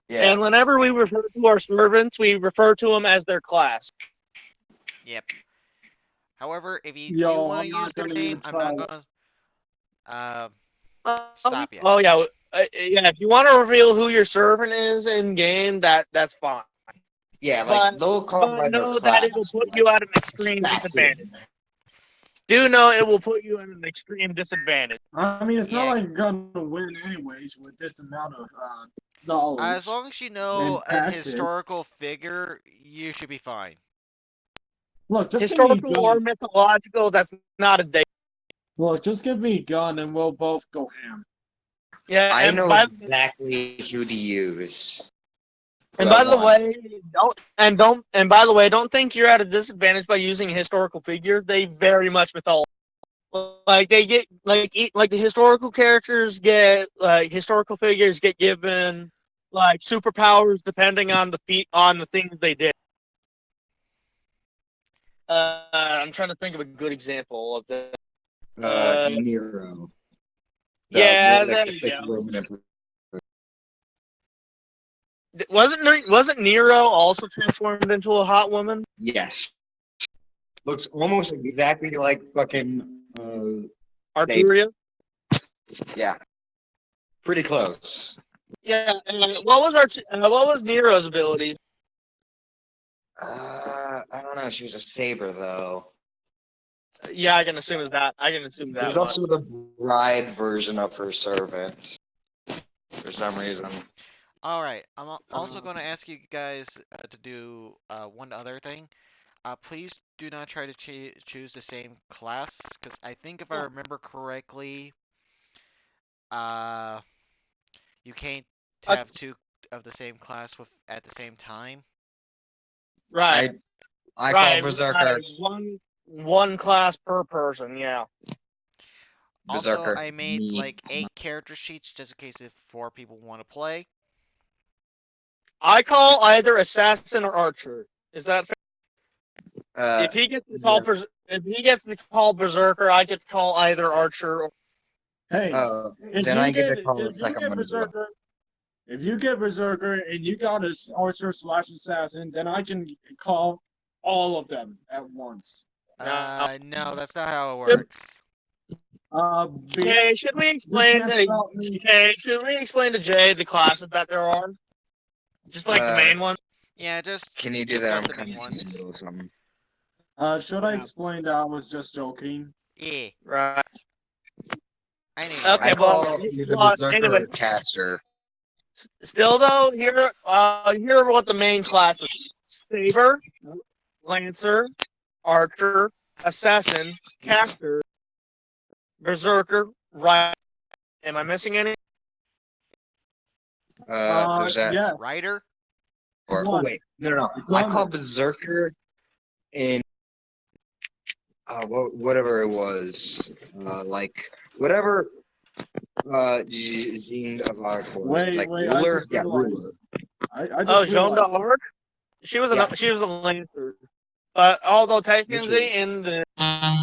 Yeah. And whenever we refer to our servants, we refer to them as their class. Yep. However, if you Yo, do want I'm to not use their gonna name, even I'm try. not gonna stop you. Oh yeah, yeah. If you want to reveal who your servant is in game, that's fine. Yeah, like But- they'll call by But their know class. that it will put you at an extreme disadvantage. Do know it will put you at an extreme disadvantage. I mean, it's not Yeah. like you're gonna win anyways with this amount of knowledge. As long as you know a and tactics. historical figure, you should be fine. Look, just give me a Historical or gun. mythological, that's not a day. Look, just give me a gun and we'll both go ham. Yeah, I and know by, exactly who to use. and Who I by the want. way, by the way, don't think you're at a disadvantage by using a historical figure. They very much mythological. Like they get like the historical characters get historical figures get given like superpowers depending on the things they did. I'm trying to think of a good example of that. Nero. Yeah, The there you fake go. Roman emperor. Wasn't Nero also transformed into a hot woman? Yes. Looks almost exactly like fucking. Arturia? Yeah. Pretty close. Yeah. What was Nero's ability? I don't know. She was a saber, though. Yeah, I can assume it's that. I can assume that. There's also the bride version of her servant. For some reason. All right. I'm also going to ask you guys to do one other thing. Please do not try to choose the same class, because I think if I remember correctly, you can't have two of the same class at the same time. Right. I right. call Berserker. One class per person. Yeah. Also, Berserker. I made Me. like 8 character sheets just in case if 4 people want to play. I call either assassin or archer. Is that fair? If he gets to call berserker, I get to call either archer or. Hey, if then you I get to call the if you second get one as well. berserker, if you get berserker and you got an archer / assassin, then I can call all of them at once. No, that's not how it works. Okay, should we explain to Jay the classes that there are? Just like the main one. Yeah, just Can you do that? I'm discuss kind it of once. in the middle of something. Should I explain that I was just joking? Yeah, Right. I knew. Okay, I call well, you the well, Berserker anyway. caster. Still though, here are what the main classes: Saber, Lancer, archer, assassin, caster, berserker, rider. Am I missing any? There's that. Yes. Rider? Or, One. wait, no. The I call gunner. Berserker in whatever it was, like whatever. Jean of Arc was Wait, like wait, I ruler. just Yeah, realized. ruler. I Oh, just Joan realized. d'Arc. She was Yeah. she was a lancer, but although technically Literally. in the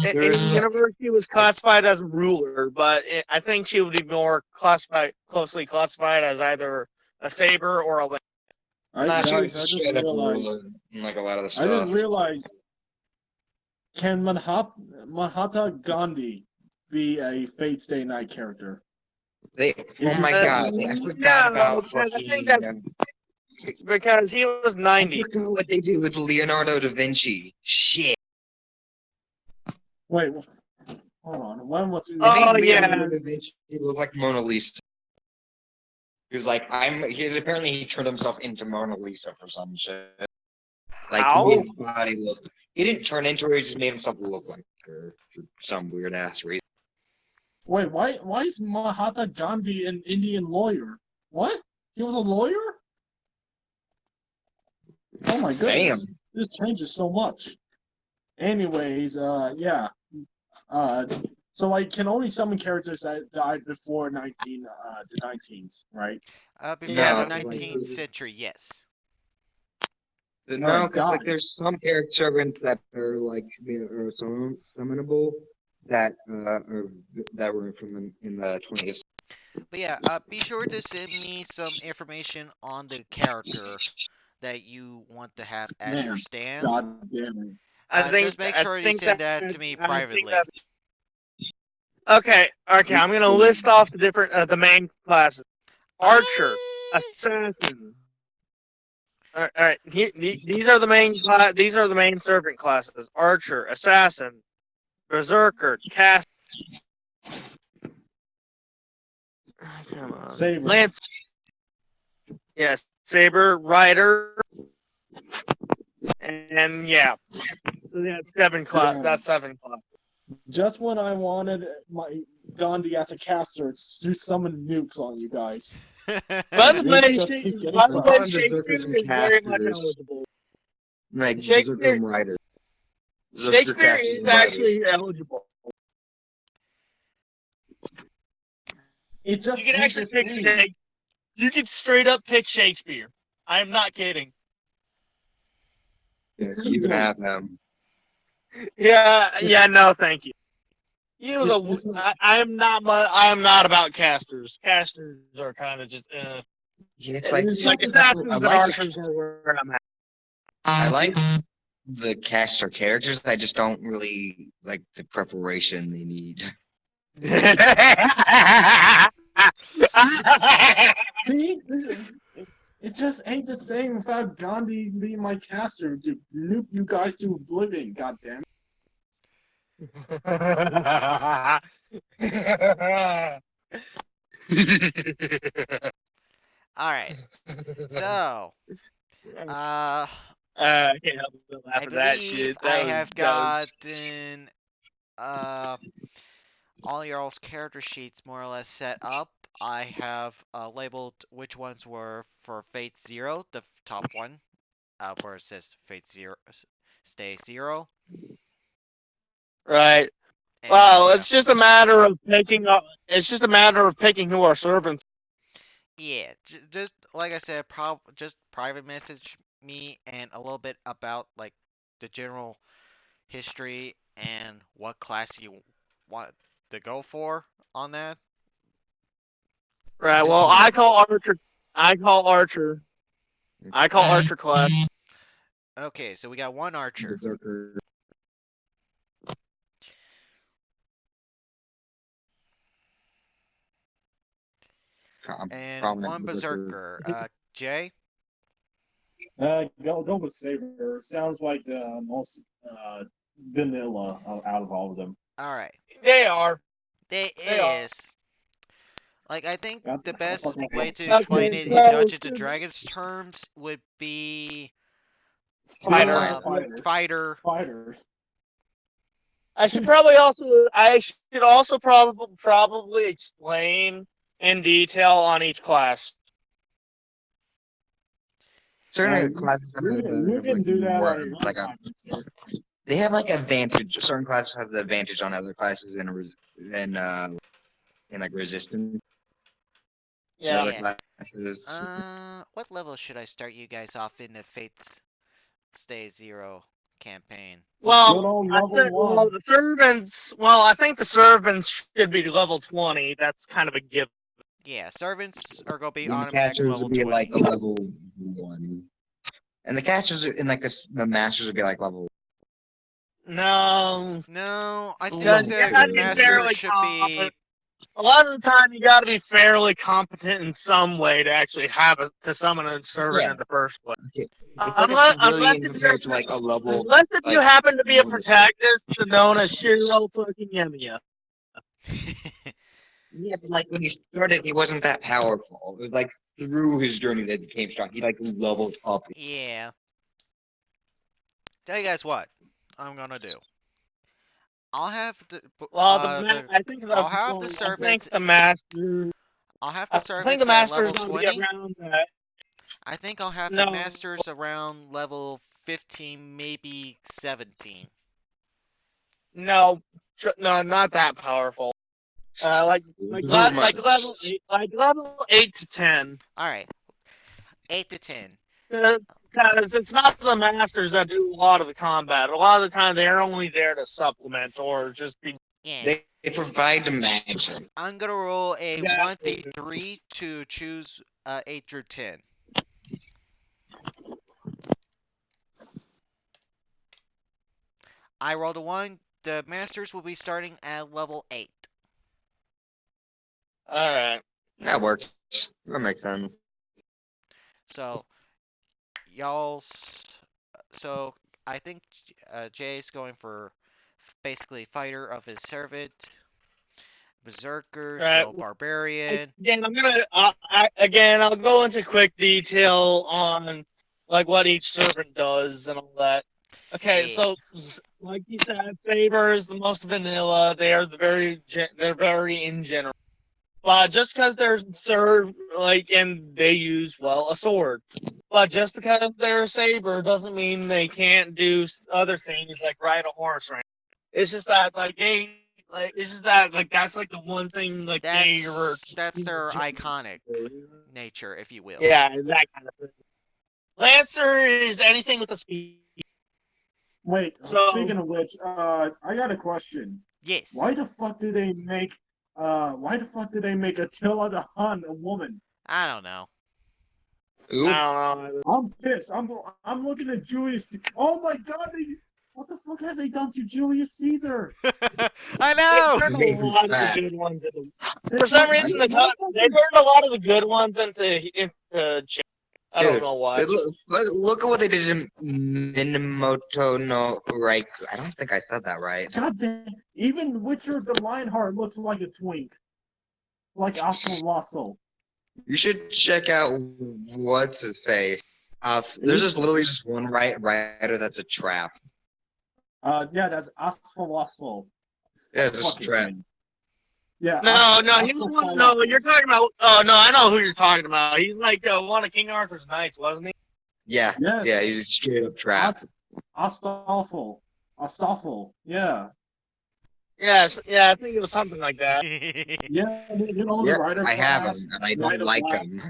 There's universe she was classified as a ruler, but I think she would be more closely classified as either a saber or a lancer. Not she sure. was Guys, I just straight up a realized. ruler in like a lot of the I stuff. just realized. Can Mahatma Gandhi be a Fate Stay Night character? They, Is oh my he- god, I forgot No, about because I think fucking. because he was I 90. forgot what they did with Leonardo da Vinci. Shit. Wait, hold on. When was it? Oh, They made yeah. Leonardo da Vinci look like Mona Lisa. He was like, apparently he turned himself into Mona Lisa for some shit. Like How? his body looked. He didn't turn into her. He just made himself look like her for some weird ass reason. Wait, why is Mahatma Gandhi an Indian lawyer? What? He was a lawyer? Oh my goodness. Damn. This changes so much. Anyways, yeah. So I can only summon characters that died before the 19s, right? Before Yeah, the but- 19th century, yes. No, because like God. there's some character servants that are like summonable that that were from in the 20th. But yeah, be sure to send me some information on the character that you want to have as your Man, stand. God damn it. Just make sure you send that to me privately. Okay, I'm gonna list off the different the main classes: archer, Bye. assassin. All right, these are the main these are the main servant classes: archer, assassin, berserker, cast. Come on, Saber. lance. Yes, saber, rider, and yeah, so that's 7 class. Damn. That's 7 class. Just when I wanted my Gandhi as a caster to summon nukes on you guys. By the We way, just keep getting by the way, Berserkers Shakespeare and is very much casters. eligible. Like Shakespeare- Berserker and Rider. Shakespeare is actually eligible. It just You can ain't actually the pick same. Shakespeare. You can straight up pick Shakespeare. I am not kidding. Yeah, you can have them. Yeah, no, thank you. It's I am not about casters. Casters are kind of just Yeah, it's It's like just- assassins I and like- archers are where I'm at. I like the caster characters. I just don't really like the preparation they need. See, it just ain't the same without Gandhi being my caster to nuke you guys to oblivion. God damn it! Alright, so, I can't help but laugh I at that believe shit. I That was- have that was- gotten all y'all's character sheets more or less set up. I have labeled which ones were for Fate 0, the top one, where it says Fate 0, Stay 0. right. And, Well, yeah. it's just a matter of picking up. It's just a matter of picking who our servants. Yeah, just like I said, just private message me and a little bit about like the general history and what class you want to go for on that. Right. Well, I call Archer. I call Archer. I call Archer class. Okay, so we got one archer. Berserker. And Prominent one berserker. Jay? Go with Saber. Sounds like the most vanilla out of all of them. Alright. They are. It They are. is. Like, I think God, the best fucking way to Okay, explain it in so- Dungeons and Dragons terms would be Fighter. fighter. Fighters. I should also probably explain in detail on each class. Certain classes have You can do that more, on like time, sir. they have like advantage. Certain classes have the advantage on other classes in like resistance. Yeah. Other Yeah. classes. What level should I start you guys off in the Fate Stay Zero campaign? Good Well, old I level think, one. well, the servants. Well, I think the servants should be level 20. That's kind of a given. Yeah, servants are gonna be And the automatic casters level would be 20. like a level 1. And the casters and like the masters would be like level. No, No, I you think gotta the be master fairly should be. A lot of the time, you got to be fairly competent in some way to actually to summon a servant Yeah. in the first place. Okay. It's like a civilian compared to like a level. Unless if you like, happen to be a notice. protagonist known as Shiro fucking Yemiya. Yeah, but like when he started, he wasn't that powerful. It was like through his journey that he became strong. He like leveled up. Yeah. Tell you guys what I'm gonna do. I'll have the Well, I think the servants. the master. I'll have I the servants think the at master's level gonna be 20. around that. I think I'll have the No. masters around level 15, maybe 17. No, not that powerful. Like level 8 to 10. All right, 8 to 10. Because it's not the masters that do a lot of the combat. A lot of the time, they're only there to supplement or just be. Yeah. They provide the magic. I'm gonna roll a Yeah. 1d3 to choose 8 through 10. I rolled a 1. The masters will be starting at level 8. All right. That works. That makes sense. So, so I think Jay's going for basically fighter of his servant, berserker, Right. so barbarian. Again, I'll go into quick detail on like what each servant does and all that. Okay, Yeah. so like you said, Saber is the most vanilla. They're very in general. But just because they're and they use a sword. But just because they're a saber doesn't mean they can't do other things like ride a horse, right? It's just that that's like the one thing like That's their iconic nature, if you will. Yeah, that kind of thing. Lancer is anything with a speed. Wait, So- speaking of which, I got a question. Yes. Why the fuck did they make Attila the Hun a woman? I don't know. Ooh. I don't know. I'm pissed. I'm looking at Julius. Oh my god! What the fuck have they done to Julius Caesar? I know. They turned a lot of the good ones into. For some reason, they turned a lot of the good ones into. I don't know why. Look at what they did to Minamoto no Raikou. I don't think I said that right. God damn! Even Witcher the Lionheart looks like a twink, like Asmolasso. You should check out what's his face. There's just literally just one writer that's a trap. Yeah, that's Asmolasso. Yeah, it's Fuck just his trap. name. Yeah. No, you're talking about. Oh no, I know who you're talking about. He's like one of King Arthur's knights, wasn't he? Yeah, Yes. yeah, he's straight up trap. Astolfo. Yeah. Yes, yeah, I think it was something like that. Yeah, you know Yeah, the writer I have him, class, and I Knight don't of like Black. him.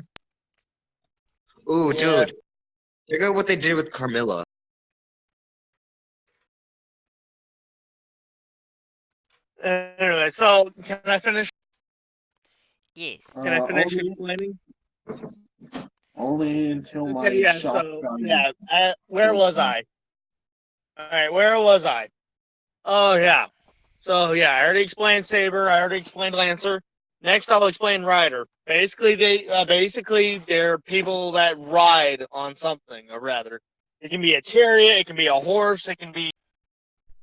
Ooh, Yeah. dude. Check out what they did with Carmilla. Anyway, so can I finish? Yes. Can I finish only- explaining? Only until my Okay, yeah. shotgun. Where was I? All right, where was I? Oh yeah. So yeah, I already explained Saber. I already explained Lancer. Next, I'll explain Rider. Basically, they're people that ride on something, or rather, it can be a chariot, it can be a horse, it can be.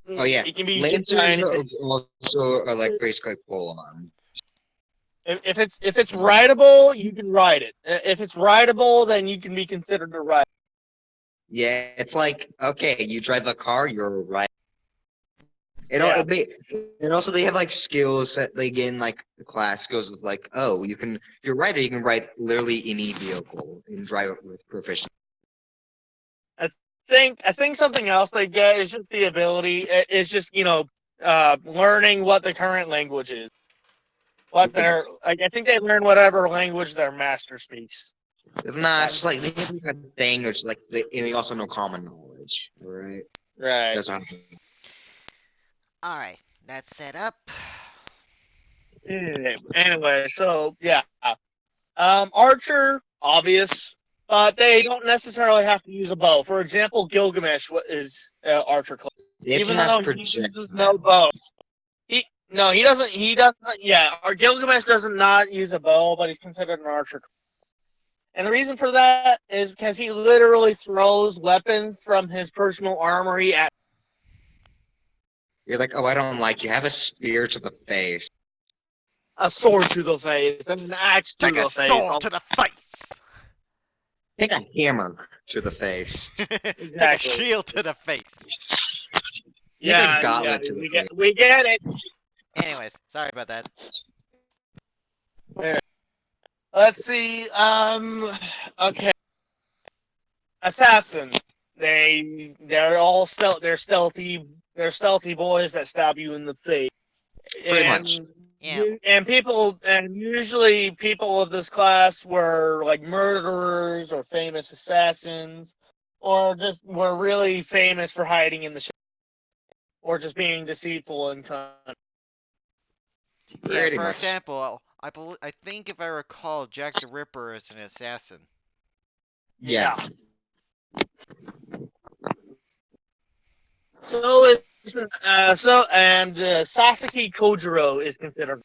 Oh yeah, It can be Lancers anything. also are like basically full on. If it's rideable, you can ride it. If it's rideable, then you can be considered a rider. Yeah, it's like okay, you drive a car, you're right. Yeah. And also they have like skills that they gain like the class skills of like, oh, you can if you're right, you can ride literally any vehicle and drive it with proficiency. I think something else they get is just the ability. It's just learning what the current language is. What their like, I think they learn whatever language their master speaks. Nah, it's just like they have like a thing, it's like and they also know common knowledge, right? Right. That's what All right, that's set up. Anyway, so yeah, Archer, obvious, but they don't necessarily have to use a bow. For example, Gilgamesh is Archer class. they have Even to though have he uses projectiles. no bow. No, he doesn't. He doesn't. Yeah, our Gilgamesh does not use a bow, but he's considered an archer. And the reason for that is because he literally throws weapons from his personal armory at You're like, oh, I don't like you. Have a spear to the face. a sword to the face and an axe to Take a the face. sword to the face. Take a hammer to the face. Take a Exactly. shield to the face. Yeah, gauntlet to the face. we get it. Anyways, sorry about that. Let's see. Okay. Assassin. They're all stealth. They're stealthy. They're stealthy boys that stab you in the face. Pretty much. Yeah. And usually people of this class were like murderers or famous assassins, or just were really famous for hiding in the shadows, or just being deceitful and cunning. Yeah, Pretty for much. example, I think if I recall, Jack the Ripper is an assassin. Yeah. So it's Sasaki Kojiro is considered.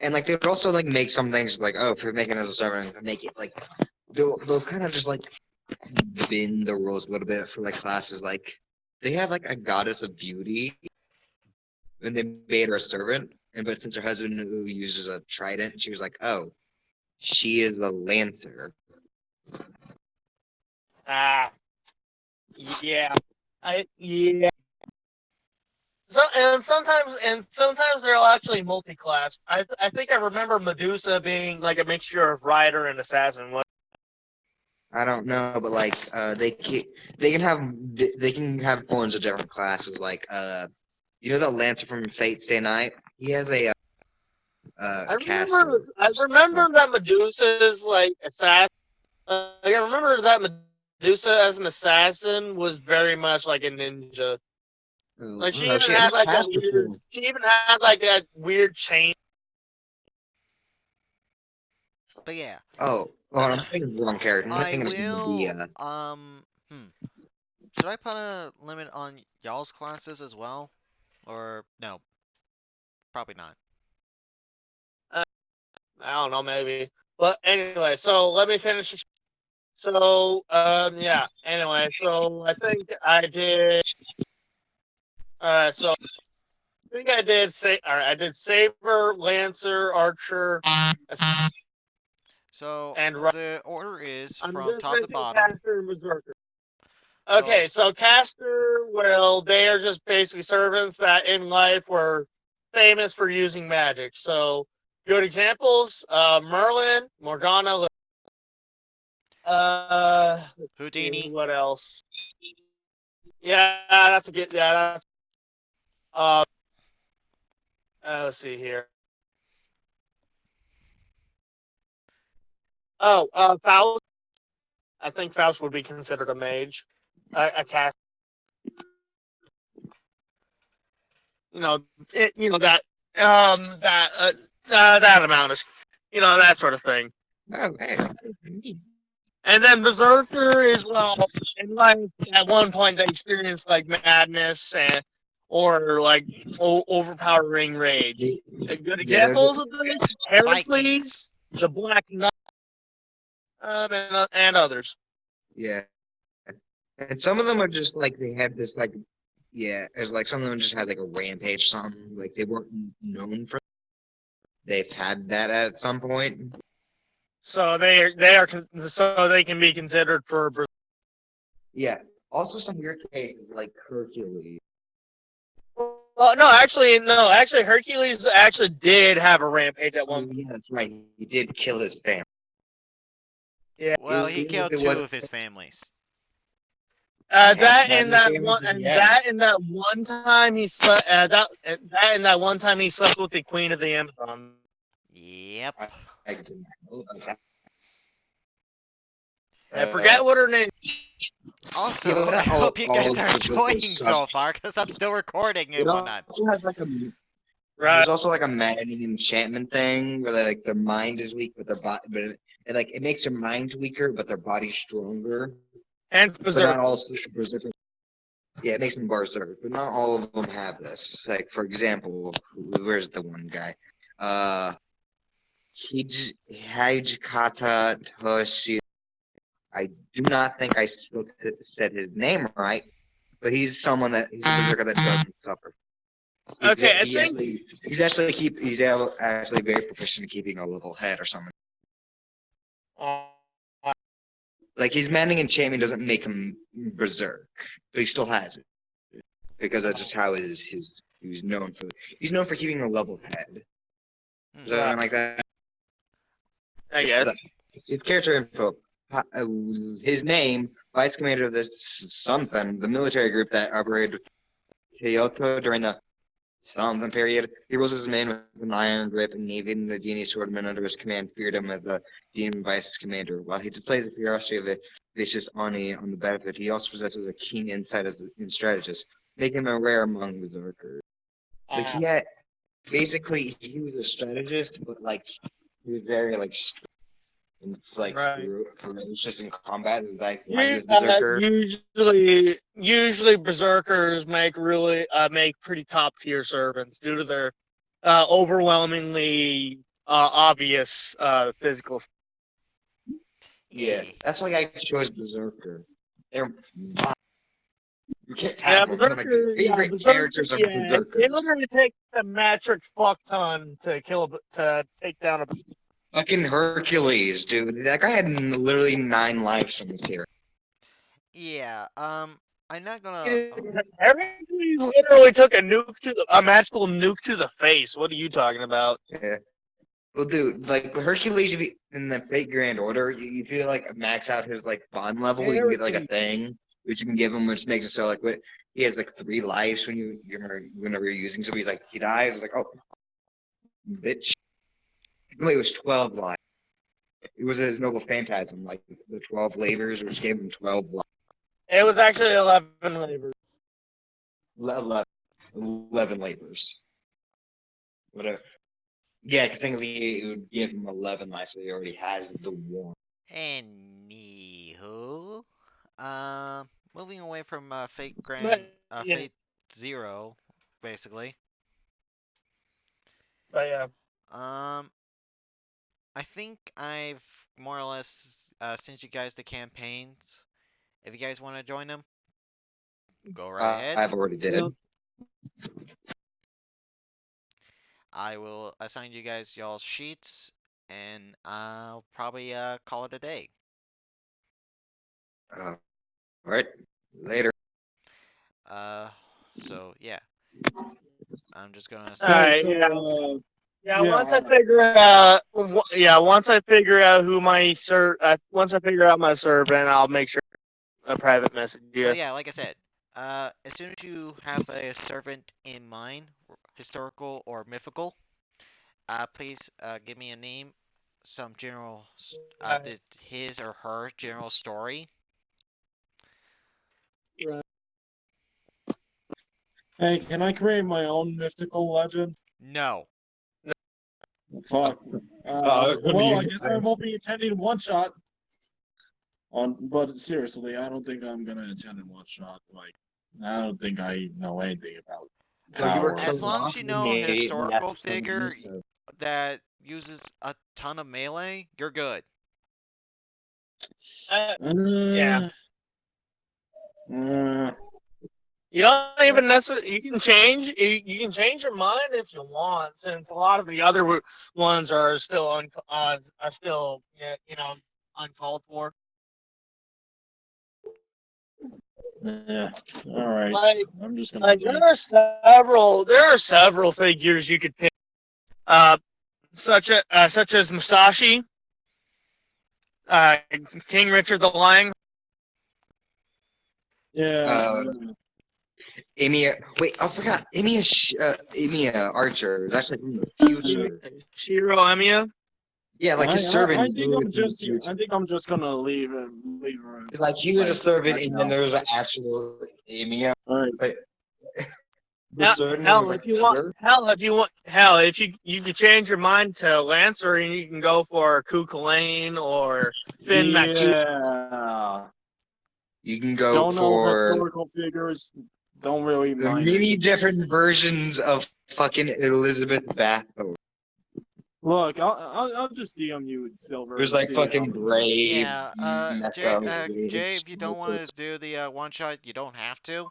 And like they would also like make some things like, oh, if you're making it as a servant, make it like they'll kind of just like bend the rules a little bit for like classes. Like they have like a goddess of beauty, and they made her a servant. And but since her husband who uses a trident, she was like, oh, she is a lancer. Yeah, yeah. So sometimes they're actually multi-class. I think I remember Medusa being like a mixture of rider and assassin. I don't know, but like they can have forms of different classes. Like you know the lancer from Fate Stay Night? He has a caster. I remember that Medusa's like assassin. I remember that Medusa as an assassin was very much like a ninja. Like she even had like that weird. She even had like that weird chain. But yeah, Oh, well, I'm thinking of the wrong character. I'm I thinking of will. the Should I put a limit on y'all's classes as well, or no? Probably not. I don't know, maybe. But anyway, so let me finish. So yeah. Anyway, so I think I did. So I think I did say. All right, I did Saber, Lancer, Archer, So and the order is I'm from just top to missing bottom. Caster and Berserker. Okay, so Caster, well, they are just basically servants that in life were famous for using magic. So good examples: Merlin, Morgana, Houdini. what else? Yeah, that's a good. Yeah, that's. Let's see here. Oh, Faust. I think Faust would be considered a mage, a cast. That that amount is, that sort of thing. Oh, hey. And then Berserker is, well, in life, at one point they experienced like madness or like overpowering rage. Good examples of this: Heracles, the Black Knight, and others. Yeah. And some of them are just like they had this like it's like some of them just had like a rampage or something. Like they weren't known for they've had that at some point. So they can be considered for. Yeah. Also, some weird cases like Hercules. Well, no. Actually, Hercules actually did have a rampage at Oh, one. yeah, that's right. He did kill his family. Yeah. Well, he Even if killed it two was of his families. That and Campagin that family one, to the and end. that one time he slept. That and that one time he slept with the queen of the Amazon. Yep. I did not know that. I forget what her name. Also, Yeah, but I not hope you guys all are berserkers enjoying so trust. far, because I'm still recording It and whatnot. also has like a Right. there's also like a maddening enchantment thing where like their mind is weak, but their body, but it makes their mind weaker, but their body's stronger. And But Berserk. not all berserkers. Yeah, it makes them berserk, but not all of them have this. Like for example, where's the one guy? Hijikata Toshi. I do not think I said his name right, but he's a berserker that doesn't suffer. Okay, I think. He's actually very proficient in keeping a level head or something. Like his manning enchantment doesn't make him berserk, but he still has it because that's just how he's known for. He's known for keeping a level head. Hmm. Something like that. I guess. His character info. His name, Vice Commander of this something, the military group that operated with Kyoto during the something period. He rules as a man with an iron grip, and even the genie swordmen under his command feared him as the demon vice commander. While he displays the ferocity of a vicious Oni on the battlefield, he also possesses a keen insight as a strategist, making him a rare among berserkers. Like he had basically he was a strategist, but like he was very like Right. ferocious in combat. Like why he was berserker. Usually berserkers make pretty top tier servants due to their overwhelmingly obvious physical. Yeah, Eh. that's why I chose berserker. They're you can't Yeah, have them. They're my favorite characters are Yeah, it berserkers. literally takes a metric fuck ton to take down a. Fucking Hercules, dude. That guy had literally 9 lives from his hero. Yeah. I'm not gonna. Hercules literally took a magical nuke to the face. What are you talking about? Yeah. Well, dude, like Hercules in the Fate Grand Order, you feel like max out his like bond level. You can get like a thing which you can give him, which makes it so like what he has like 3 lives whenever you're using. So he's like he dies. It's like oh, bitch. No, it was 12 lives. It was his noble phantasm, like the 12 labors, which gave him 12 lives. It was actually 11 labors. 11, 11 labors. Whatever. Yeah, because technically it would give him 11 lives, so he already has the 1. Anywho, moving away from Yeah, Fate Zero, basically. but yeah. Um, I think I've more or less sent you guys the campaigns. If you guys want to join them, go right ahead. I've already did it. I will assign you guys y'all's sheets, and I'll probably call it a day. All right, later. So yeah, I'm just gonna All assign. right. So, Yeah. Yeah. yeah, Once I figure out who my once I figure out my servant, I'll make sure a private message Oh you. yeah, like I said, as soon as you have a servant in mind, historical or mythical, please give me a name, some general, his or her general story. right. Hey, can I create my own mystical legend? No. Fuck. it's gonna Well, be I guess I won't be attending one shot. But seriously, I don't think I'm gonna attend in one shot. Like, I don't think I know anything about So you were powers. As long as you know a historical after some figure research. that uses a ton of melee, you're good. Yeah. Uh, You don't even necessarily. You can change. You can change your mind if you want, since a lot of the other ones are still uncalled for. Yeah. All right. Like, I'm just gonna. like there are several figures you could pick. Such as Musashi, uh, King Richard the Lion. Yeah. Amy, wait, I forgot. Amy Archer. That's like from the future. Shiro Emiya. Yeah, like his servant. I think I'm just. I think I'm just gonna leave it. Leave her. It's like he was a servant, and then now. there was an actual Amy. All right. But the surname Hell, was like if you want, Sugar. hell, if you could change your mind to Lancer, and you can go for Kukulane or Finn McCune. Yeah. You can go Don't know for historical figures. Don't really the mind. many different versions of fucking Elizabeth Bathory. Look, I'll just DM you with silver. There's and like see fucking how- Brave, Yeah, Mecha, Jay, if you don't want to do the one shot, you don't have to.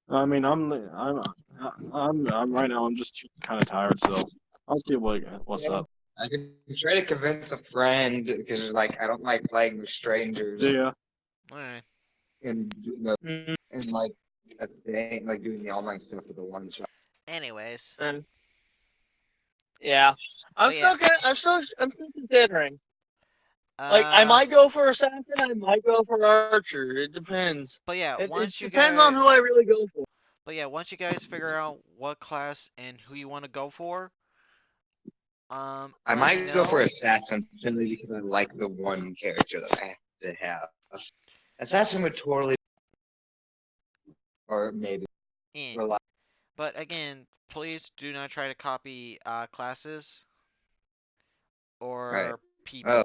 I mean, I'm right now. I'm just kind of tired, so I'll see what's up. I can try to convince a friend because like I don't like playing with strangers See ya. Alright. and and like a thing like doing the online stuff with the one shot. Anyways, Yeah, But yeah. I'm still considering. Like, I uh, might go for Assassin, I might go for Archer. It depends. but yeah, It once you depends on guys, who I really go for. once you guys figure out what class and who you want to go for, I let me might go for know. Assassin simply because I like the one character that I have to have. Assassin would totally, or maybe Eh. rely. But again, please do not try to copy classes Right. or people.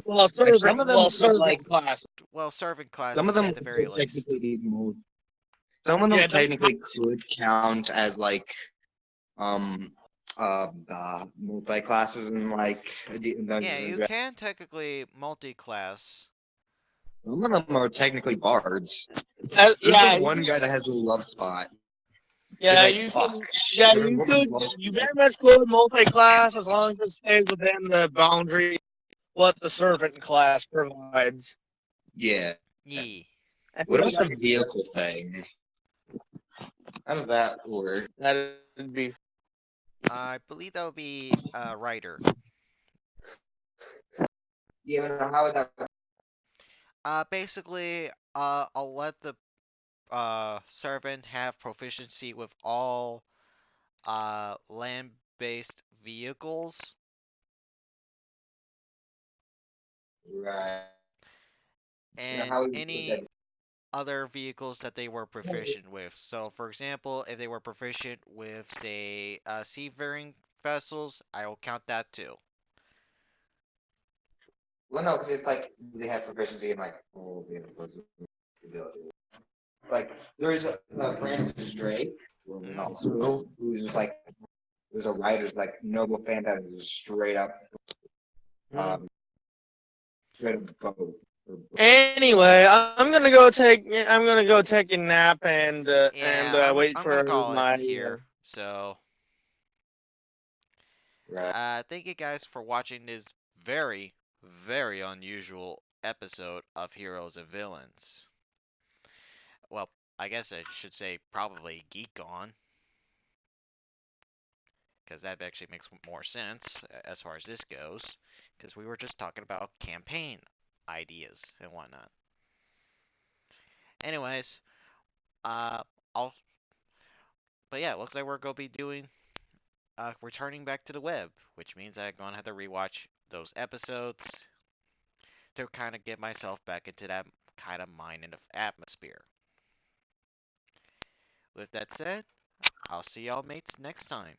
Well, Like some of them, like class. Well, serving some of classes them at the very could least. technically be moved. Some of them Yeah, technically could count as like multi classes and like Dungeons Yeah, and you Dragons. can technically multi-class. Some of them are technically bards. yeah, There's the one guy that has a love spot. yeah, like, you fuck. can. Yeah, you Everyone could. loves You very much could multi-class as long as it stays within the boundary what the servant class provides. Yeah. Yee. I What think about the vehicle thing? How does that work? that'd be. I believe that would be Rider. Yeah, but how would that? Basically, I'll let the servant have proficiency with all land-based vehicles, Right. and How would you put any that? other vehicles that they were proficient with. So, for example, if they were proficient with, say, seafaring vessels, I will count that too. Well, no, because it's like they have proficiency in like all vehicles. Like there's Francis Drake, who's just like who's a writer's like noble fan that is straight up um straight up boat. Anyway, I'm gonna go take a nap and Yeah, wait I'm gonna for call it my. here. So, Right. thank you guys for watching this very, very unusual episode of Heroes and Villains. Well, I guess I should say probably Geek On, because that actually makes more sense as far as this goes, because we were just talking about campaign ideas and whatnot. Anyways, I'll. But yeah, it looks like we're gonna be doing returning back to the web, which means I'm gonna have to rewatch those episodes to kind of get myself back into that kind of mind and atmosphere. With that said, I'll see y'all mates next time.